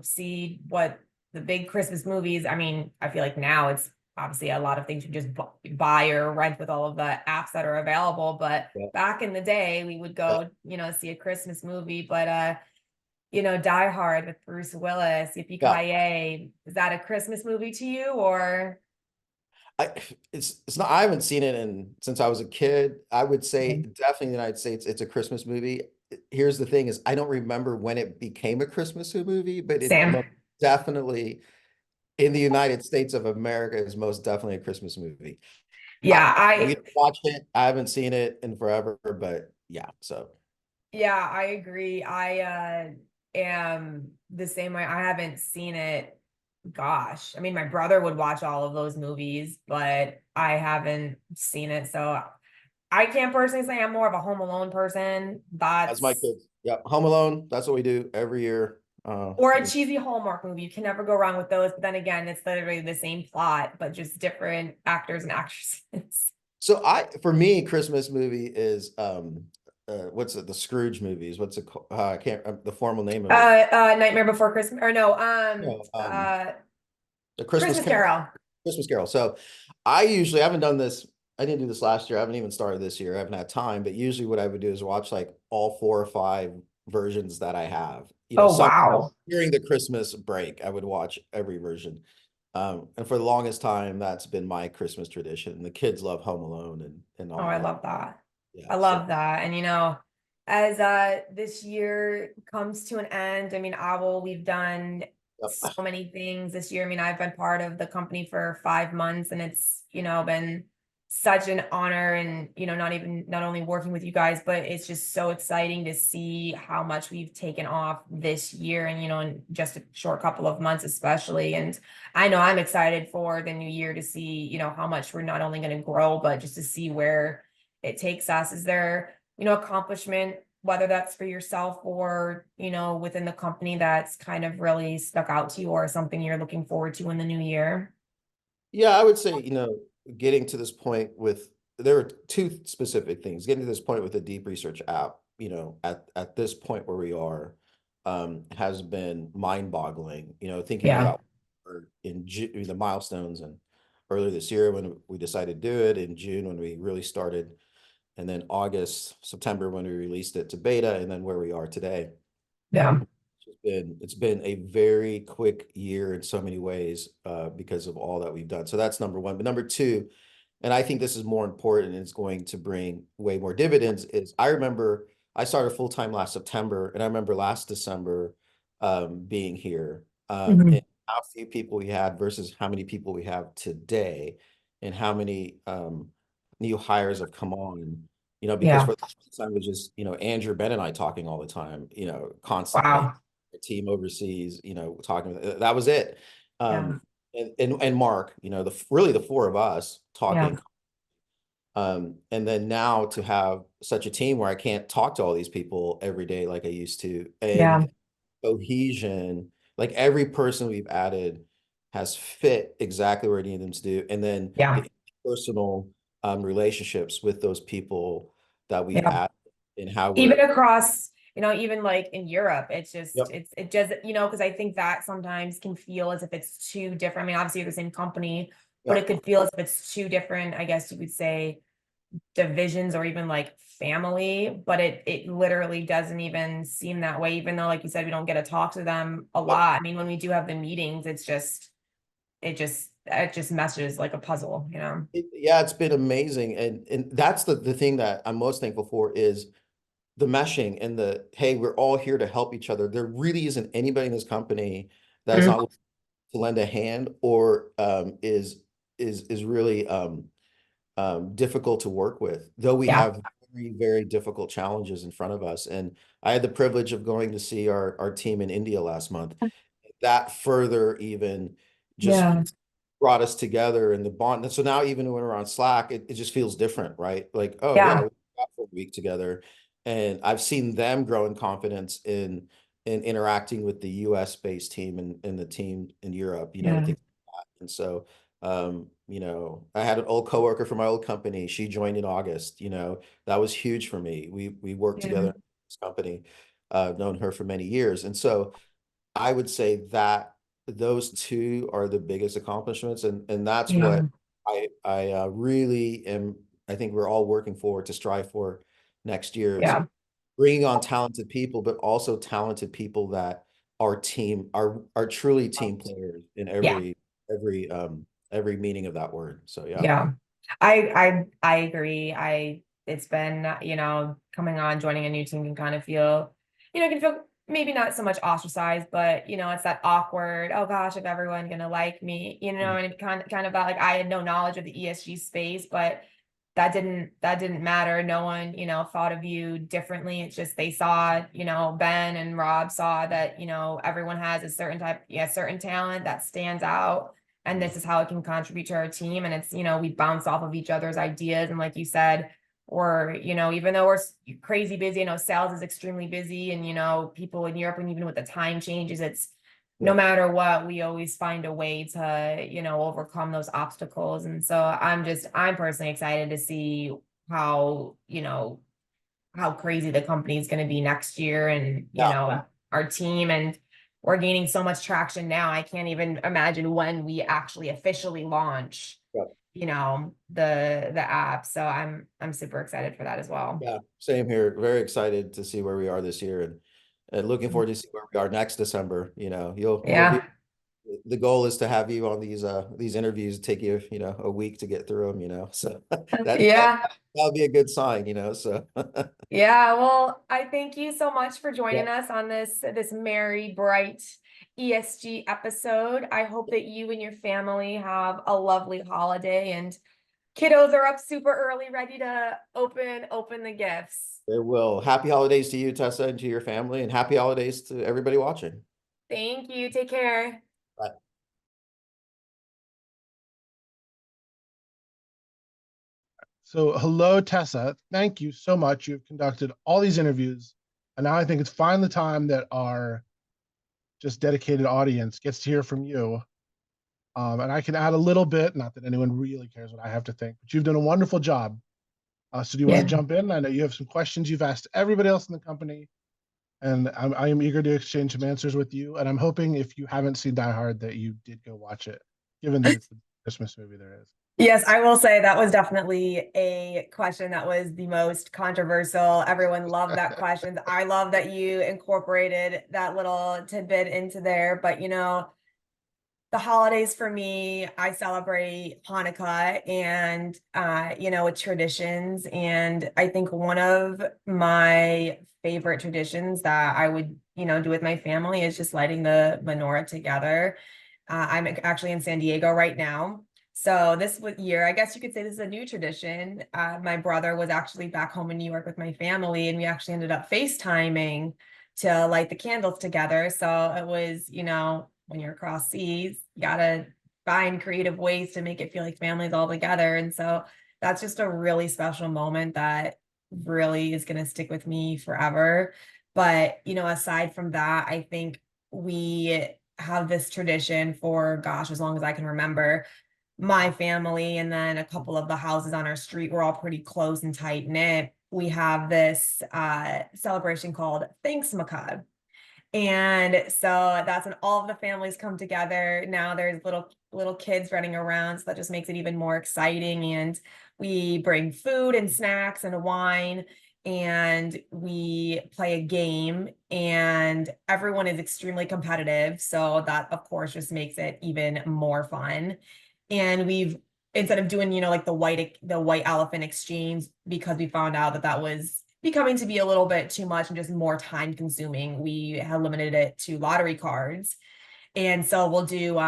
see what the big Christmas movies. I mean, I feel like now it's obviously a lot of things you just buy or rent with all of the apps that are available, but back in the day we would go see a Christmas movie. But Die Hard with Bruce Willis, Yippee-ki-yay, is that a Christmas movie to you? Or it's not, I haven't seen it since I was a kid. I would say definitely in the United States it's a Christmas movie. Here's the thing is I don't remember when it became a Christmas movie, but it definitely in the United States of America is most definitely a Christmas movie. We watch it. I haven't seen it in forever, but I agree. I am the same way. I haven't seen it. Gosh, I mean, my brother would watch all of those movies, but I haven't seen it. So I can't personally say I'm more of a Home Alone person. That's my kids. Yep. Home Alone. That's what we do every year. Or a cheesy Hallmark movie. You can never go wrong with those. But then again, it's literally the same plot, but just different actors and actresses. So for me, Christmas movie is, what's it? The Scrooge movies. What's it called? I can't, the formal name of it. Nightmare Before Christmas, or no, the Christmas Carol. Christmas Carol. So I haven't done this. I didn't do this last year. I haven't even started this year. I haven't had time, but usually what I would do is watch like all 4 or 5 versions that I have. Wow. During the Christmas break, I would watch every version. And for the longest time, that's been my Christmas tradition. And the kids love Home Alone and all I love that. I love that. And as this year comes to an end, I mean, we've done so many things this year. I mean, I've been part of the company for 5 months, and it's been such an honor, and not only working with you guys, but it's just so exciting to see how much we've taken off this year, and in just a short couple of months especially. And I know I'm excited for the new year to see how much we're not only going to grow, but just to see where it takes us. Is there accomplishment, whether that's for yourself or within the company, that's kind of really stuck out to you, or something you're looking forward to in the new year? I would say getting to this point there are 2 specific things. Getting to this point with the deep research app, at this point where we are, has been mind-boggling. Thinking about in the milestones, and earlier this year when we decided to do it, in June when we really started, and then August, September when we released it to beta, and then where we are today. It's been a very quick year in so many ways, because of all that we've done. So that's number 1. But number 2, and I think this is more important and it's going to bring way more dividends, is I remember I started full-time last September, and I remember last December being here, and how few people we had versus how many people we have today, and how many new hires have come on, because for the last time it was just, Andrew, Ben, and I talking all the time, constantly. Wow. The team overseas, talking, that was it. And Mark, really the 4 of us talking. And then now to have such a team where I can't talk to all these people every day like I used to, and cohesion, like every person we've added has fit exactly where I need them to do. And then the personal relationships with those people that we've added, and how even across, even like in Europe, it's just, it just, because I think that sometimes can feel as if it's too different. I mean, obviously you're the same company, but it could feel as if it's too different, I guess you could say, divisions or even like family, but it literally doesn't even seem that way, even though, like you said, we don't get to talk to them a lot. I mean, when we do have the meetings, it just meshes like a puzzle, you know? Yeah, it's been amazing. And that's the thing that I'm most thankful for is the meshing and the, hey, we're all here to help each other. There really isn't anybody in this company that is not willing to lend a hand or is really difficult to work with, though we Yeah. have very, very difficult challenges in front of us. And I had the privilege of going to see our team in India last month. That further even just Yeah. brought us together in the bond. And so now even when we're on Slack, it just feels different, right? Like, oh yeah, Yeah. we got for a week together. And I've seen them grow in confidence in interacting with the US based team and the team in Europe, you know, Yeah. things like that. And so you know, I had an old coworker from my old company. She joined in August, you know, that was huge for me. We worked Yeah. together in this company. I've known her for many years. And so I would say that those two are the biggest accomplishments, and that's Yeah. what I really am. I think we're all working forward to strive for next year is Yeah. bringing on talented people, but also talented people that are truly team players in Yeah. every meaning of that word. So yeah. Yeah. I agree. It's been, you know, coming on, joining a new team can kind of feel, you know, can feel maybe not so much ostracized, but you know, it's that awkward, oh gosh, if everyone gonna like me, you know, and it kind of felt like I had no knowledge of the ESG space, but that didn't matter. No one, you know, thought of you differently. It's just they saw, you know, Ben and Rob saw that, you know, everyone has a certain talent that stands out. And this is how it can contribute to our team. And it's, you know, we bounce off of each other's ideas. And like you said, or, you know, even though we're crazy busy, you know, sales is extremely busy and, you know, people in Europe and even with the time changes, it's no matter what, we always find a way to, you know, overcome those obstacles. And so I'm personally excited to see how, you know, how crazy the company is going to be next year and, you know, our team, and we're gaining so much traction now. I can't even imagine when we actually officially launch, you know, the app. So I'm super excited for that as well. Yeah, same here. Very excited to see where we are this year and looking forward to see where we are next December. You know, you'll be, the goal is to have you on these interviews, take you, you know, a week to get through them, you know. So that'll be a good sign, you know. So yeah, well, I thank you so much for joining us on this merry, bright ESG episode. I hope that you and your family have a lovely holiday and kiddos are up super early, ready to open the gifts. they will. Happy holidays to you, Tessa, and to your family, and happy holidays to everybody watching. Thank you. Take care. Bye. So, hello, Tessa. Thank you so much. You've conducted all these interviews, and now I think it's finally time that our just dedicated audience gets to hear from you. And I can add a little bit, not that anyone really cares what I have to think, but you've done a wonderful job. So do you want to jump in? I know you have some questions you've asked everybody else in the company, and I am eager to exchange some answers with you. And I'm hoping if you haven't seen Die Hard that you did go watch it, given that it's the Christmas movie there is. Yes, I will say that was definitely a question that was the most controversial. Everyone loved that question. I love that you incorporated that little tidbit into there, but you know, the holidays for me, I celebrate Hanukkah and you know, with traditions. And I think one of my favorite traditions that I would, you know, do with my family is just lighting the menorah together. I'm actually in San Diego right now. So this year, I guess you could say this is a new tradition. My brother was actually back home in New York with my family, and we actually ended up FaceTiming to light the candles together. So it was, you know, when you're across seas, you gotta find creative ways to make it feel like family's all together. And so that's just a really special moment that really is gonna stick with me forever. But, you know, aside from that, I think we have this tradition for, gosh, as long as I can remember. My family and then a couple of the houses on our street, we're all pretty close and tight knit. We have this celebration called Thanks Macabre. And so that's when all of the families come together. Now there's little kids running around, so that just makes it even more exciting. And we bring food and snacks and wine, and we play a game, and everyone is extremely competitive. So that, of course, just makes it even more fun. And we've, instead of doing, like the white elephant exchange, because we found out that that was becoming to be a little bit too much and just more time consuming, we have limited it to lottery cards. And so we'll do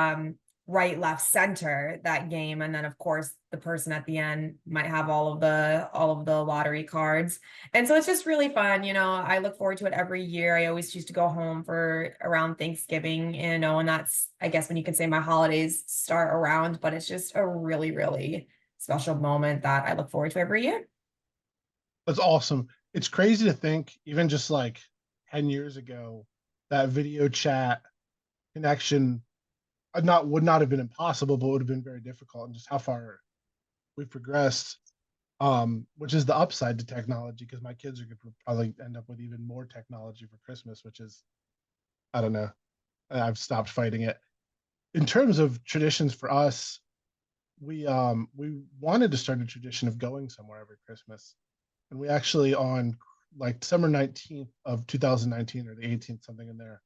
right, left, center that game. And then of course the person at the end might have all of the lottery cards. And so it's just really fun. I look forward to it every year. I always choose to go home for around Thanksgiving, and that's, I guess, when you could say my holidays start around, but it's just a really, really special moment that I look forward to every year. That's awesome. It's crazy to think, even just like 10 years ago, that video chat connection would not have been impossible, but would have been very difficult, and just how far we've progressed. Which is the upside to technology, because my kids are going to probably end up with even more technology for Christmas, which is, I don't know. I've stopped fighting it. In terms of traditions for us, we wanted to start a tradition of going somewhere every Christmas. And we actually, on like December 19th of 2019, or the 18th, something in there,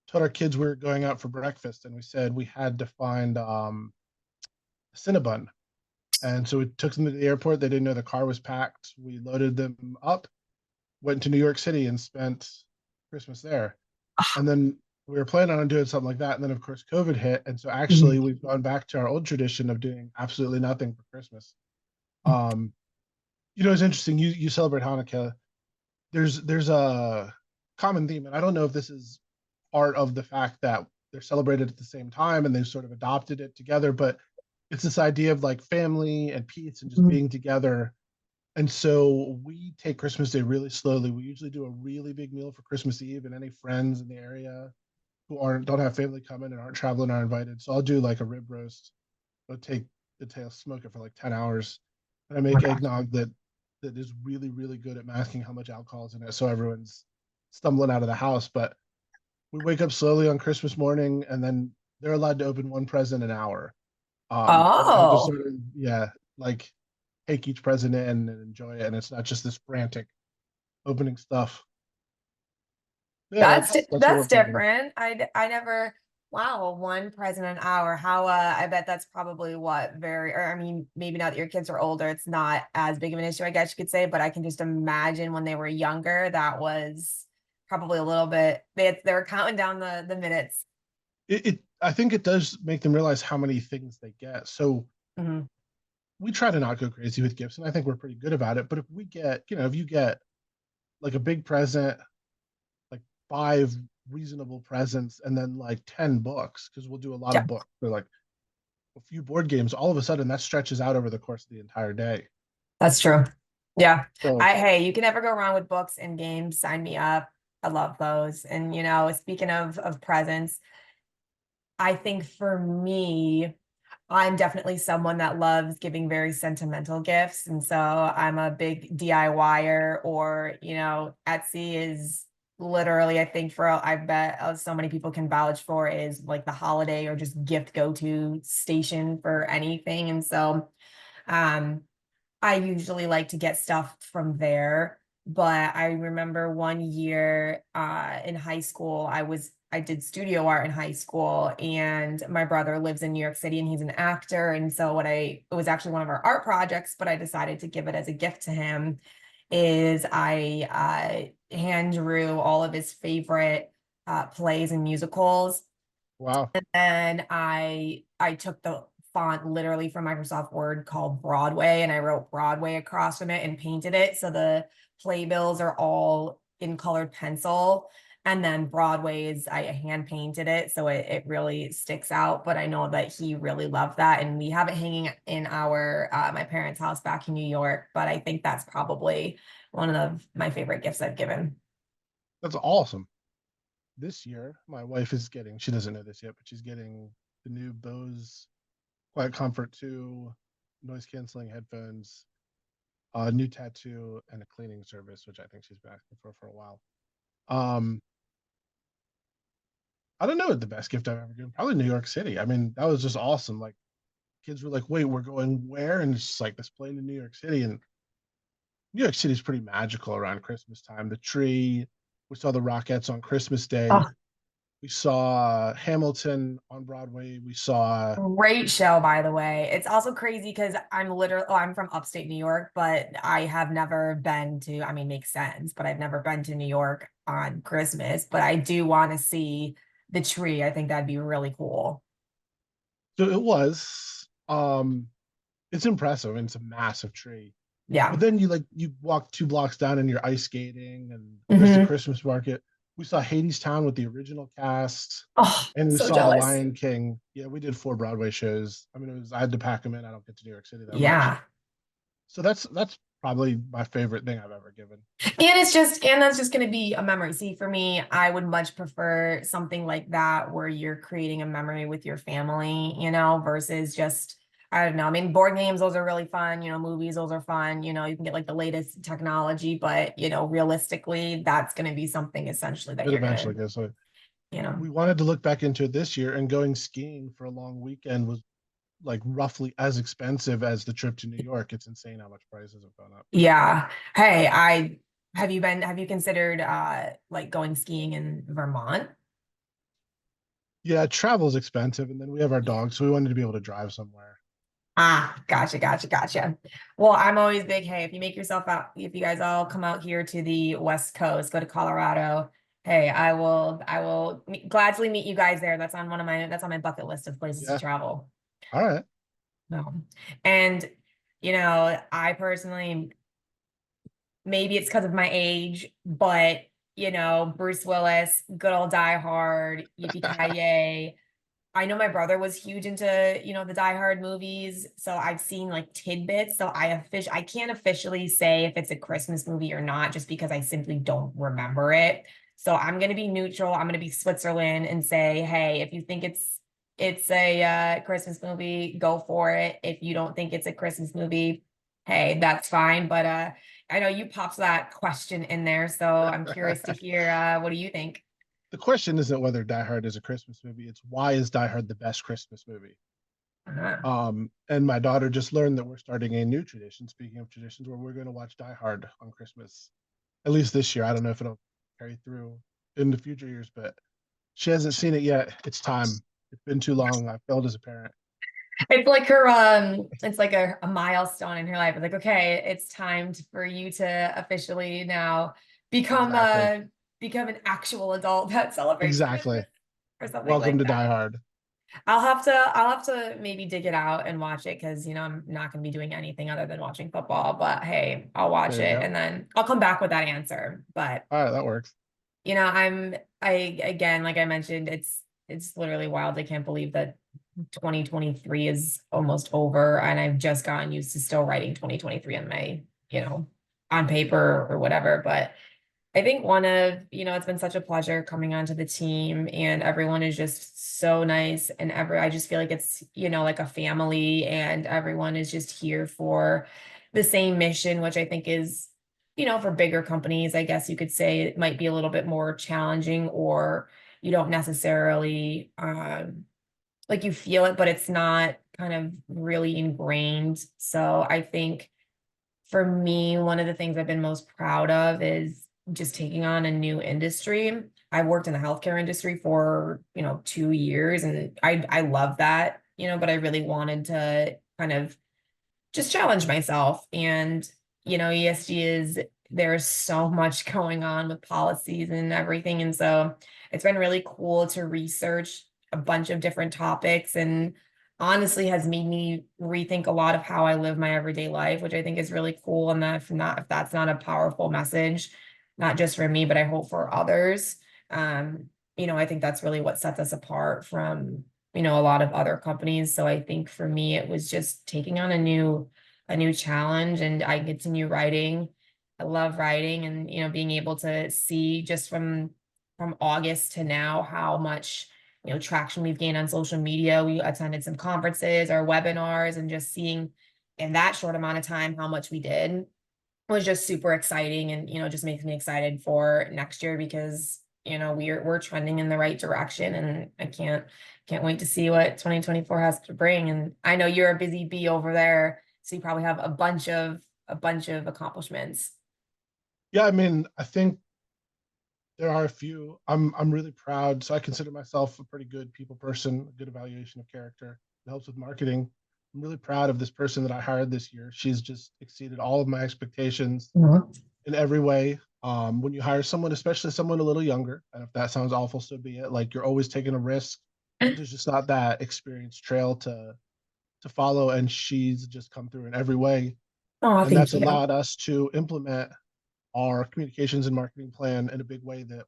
told our kids we were going out for breakfast, and we said we had to find a Cinnabon. And so we took them to the airport. They didn't know the car was packed. We loaded them up, went to New York City, and spent Christmas there. And then we were planning on doing something like that. And then, of course, COVID hit. And so actually, we've gone back to our old tradition of doing absolutely nothing for Christmas. It's interesting. You celebrate Hanukkah. There's a common theme, and I don't know if this is part of the fact that they're celebrated at the same time and they've sort of adopted it together, but it's this idea of like family and peace and just being together. And so we take Christmas Day really slowly. We usually do a really big meal for Christmas Eve, and any friends in the area who don't have family coming and aren't traveling are invited. So I'll do like a rib roast. I'll smoke it for like 10 hours. And I make eggnog that is really, really good at masking how much alcohol is in it. So everyone's stumbling out of the house. But we wake up slowly on Christmas morning, and then they're allowed to open one present an hour. I'll just sort of, like take each present in and enjoy it. And it's not just this frantic opening stuff. Yeah, That's different. I never. Wow, one present an hour. How I bet that's probably or I mean, maybe now that your kids are older, it's not as big of an issue, I guess you could say, but I can just imagine when they were younger, that was probably a little bit, they were counting down the minutes. I think it does make them realize how many things they get. So we try to not go crazy with gifts, and I think we're pretty good about it. But if you get like a big present, like 5 reasonable presents, and then like 10 books, because we'll do a lot of books for like a few board games, all of a sudden that stretches out over the course of the entire day. That's true. Yeah. So, Hey, you can never go wrong with books and games. Sign me up. I love those. And speaking of presents, I think for me, I'm definitely someone that loves giving very sentimental gifts. And so I'm a big DIYer, or, Etsy is literally, I think I bet so many people can vouch for, is like the holiday or just gift go-to station for anything. And so I usually like to get stuff from there. But I remember one year in high school, I did studio art in high school, and my brother lives in New York City and he's an actor. And so it was actually one of our art projects, but I decided to give it as a gift to him, is I hand drew all of his favorite plays and musicals. wow. And then I took the font literally from Microsoft Word called Broadway, and I wrote Broadway across from it and painted it. So the playbills are all in colored pencil. And then I hand painted it. So it really sticks out. But I know that he really loved that. And we have it hanging in my parents' house back in New York. But I think that's probably one of my favorite gifts I've given. That's awesome. This year, my wife is getting, she doesn't know this yet, but she's getting the new Bose Quiet Comfort 2 noise canceling headphones, a new tattoo, and a cleaning service, which I think she's been asking for a while. I don't know what the best gift I've ever given. Probably New York City. I mean, that was just awesome. Like kids were like, "Wait, we're going where?" And it's just like this plane in New York City, and New York City is pretty magical around Christmas time. The tree. We saw the Rockettes on Christmas Day. Oh, We saw Hamilton on Broadway. We saw great show, by the way. It's also crazy because I'm from upstate New York, but I have never been to, I mean, makes sense, but I've never been to New York on Christmas, but I do want to see the tree. I think that'd be really cool. so it was it's impressive and it's a massive tree. Yeah. But then you walk 2 blocks down and you're ice skating and there's the Mhm. Christmas market. We saw Hadestown with the original cast Oh, and we so saw jealous. Lion King. Yeah, we did 4 Broadway shows. I mean, I had to pack them in. I don't get to New York City that much. Yeah. So that's probably my favorite thing I've ever given. And that's just going to be a memory. See, for me, I would much prefer something like that where you're creating a memory with your family, versus just, I don't know. I mean, board games, those are really fun, movies, those are fun, you can get like the latest technology, but realistically, that's going to be something essentially that It you're eventually going goes. So to, we wanted to look back into it this year, and going skiing for a long weekend was like roughly as expensive as the trip to New York. It's insane how much prices have gone up. yeah. Hey, have you considered like going skiing in Vermont? Yeah, travel is expensive, and then we have our dog, so we wanted to be able to drive somewhere. Ah, gotcha. Well, I'm always big, hey, if you make yourself out, if you guys all come out here to the West Coast, go to Colorado, hey, I will gladly meet you guys there. That's on my bucket list of places to Yeah. travel. All right. No. And, I personally, maybe it's because of my age, but, Bruce Willis, good old Die Hard, Yippee-ki-yay. I know my brother was huge into, the Die Hard movies, so I've seen like tidbits. So I can't officially say if it's a Christmas movie or not, just because I simply don't remember it. So I'm gonna be neutral. I'm gonna be Switzerland and say, hey, if you think it's a Christmas movie, go for it. If you don't think it's a Christmas movie, hey, that's fine. But I know you popped that question in there, so I'm curious to hear what do you think? The question isn't whether Die Hard is a Christmas movie, it's why is Die Hard the best Christmas movie? And my daughter just learned that we're starting a new tradition, speaking of traditions, where we're going to watch Die Hard on Christmas, at least this year. I don't know if it'll carry through in the future years, but she hasn't seen it yet. It's time. It's been too long. I failed as a parent. It's like it's like a milestone in her life. It's like, okay, it's time for you to officially now become Exactly. become an actual adult that celebrates Exactly. Christmas or something Welcome like to that. Die Hard. I'll have to maybe dig it out and watch it because I'm not gonna be doing anything other than watching football. But hey, I'll watch There you it go. and then I'll come back with that answer. But All right, that works. I again, like I mentioned, it's literally wild. I can't believe that 2023 is almost over and I've just gotten used to still writing 2023 on my, on paper or whatever. But I think it's been such a pleasure coming onto the team and everyone is just so nice and I just feel like it's, like a family and everyone is just here for the same mission, which I think is, for bigger companies, I guess you could say it might be a little bit more challenging or you don't necessarily, like you feel it, but it's not kind of really ingrained. So I think for me, one of the things I've been most proud of is just taking on a new industry. I worked in the healthcare industry for, 2 years and I love that, but I really wanted to kind of just challenge myself. And, ESG there's so much going on with policies and everything. And so it's been really cool to research a bunch of different topics and honestly has made me rethink a lot of how I live my everyday life, which I think is really cool. And that if that's not a powerful message, not just for me, but I hope for others. I think that's really what sets us apart from, a lot of other companies. So I think for me, it was just taking on a new challenge and I continue writing. I love writing and, being able to see just from August to now how much, traction we've gained on social media. We attended some conferences or webinars and just seeing in that short amount of time how much we did was just super exciting and, just makes me excited for next year because you know, we're trending in the right direction, and I can't wait to see what 2024 has to bring. And I know you're a busy bee over there, so you probably have a bunch of accomplishments. Yeah, I mean, I think there are a few. I'm really proud. So I consider myself a pretty good people person, a good evaluation of character. It helps with marketing. I'm really proud of this person that I hired this year. She's just exceeded all of my expectations in every way. When you hire someone, especially someone a little younger, and if that sounds awful, so be it. Like, you're always taking a risk. There's just not that experience trail to follow, and she's just come through in every way. Oh, And thank that's you. allowed us to implement our communications and marketing plan in a big way that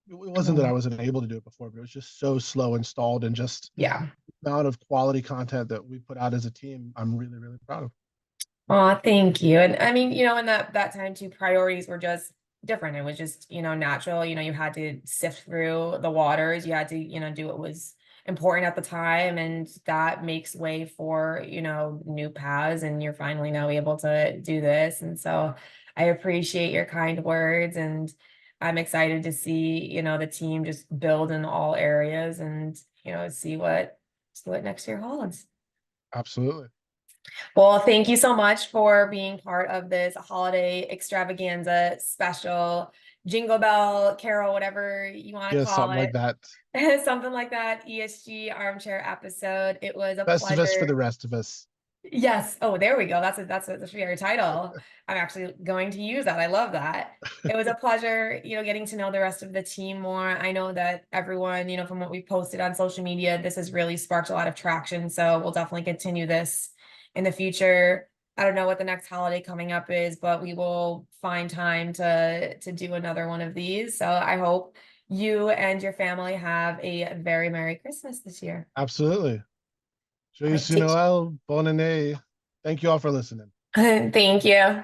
it wasn't that I wasn't able to do it before, but it was just so slow installed, and just Yeah. the amount of quality content that we put out as a team, I'm really, really proud of. Oh, thank you. And I mean, you know, in that time too, priorities were just different. It was just, you know, natural. You know, you had to sift through the waters. You had to, you know, do what was important at the time, and that makes way for, you know, new paths, and you're finally now able to do this. And so I appreciate your kind words, and I'm excited to see, you know, the team just build in all areas, and, you know, see what next year holds. Absolutely. Well, thank you so much for being part of this holiday extravaganza special, Jingle Bell Carol, whatever you want to Yeah, call something like it. that. Something like that, ESG armchair episode. It was a Best of us for pleasure. the rest of us. Yes. Oh, there we go. That should be our title. I'm actually going to use that. I love that. It was a pleasure, you know, getting to know the rest of the team more. I know that everyone, you know, from what we posted on social media, this has really sparked a lot of traction. So we'll definitely continue this in the future. I don't know what the next holiday coming up is, but we will find time to do another one of these. So I hope you and your family have a very Merry Christmas this year. Absolutely. Joyeux Take- Noël, bonne année. Thank you all for listening. Thank you.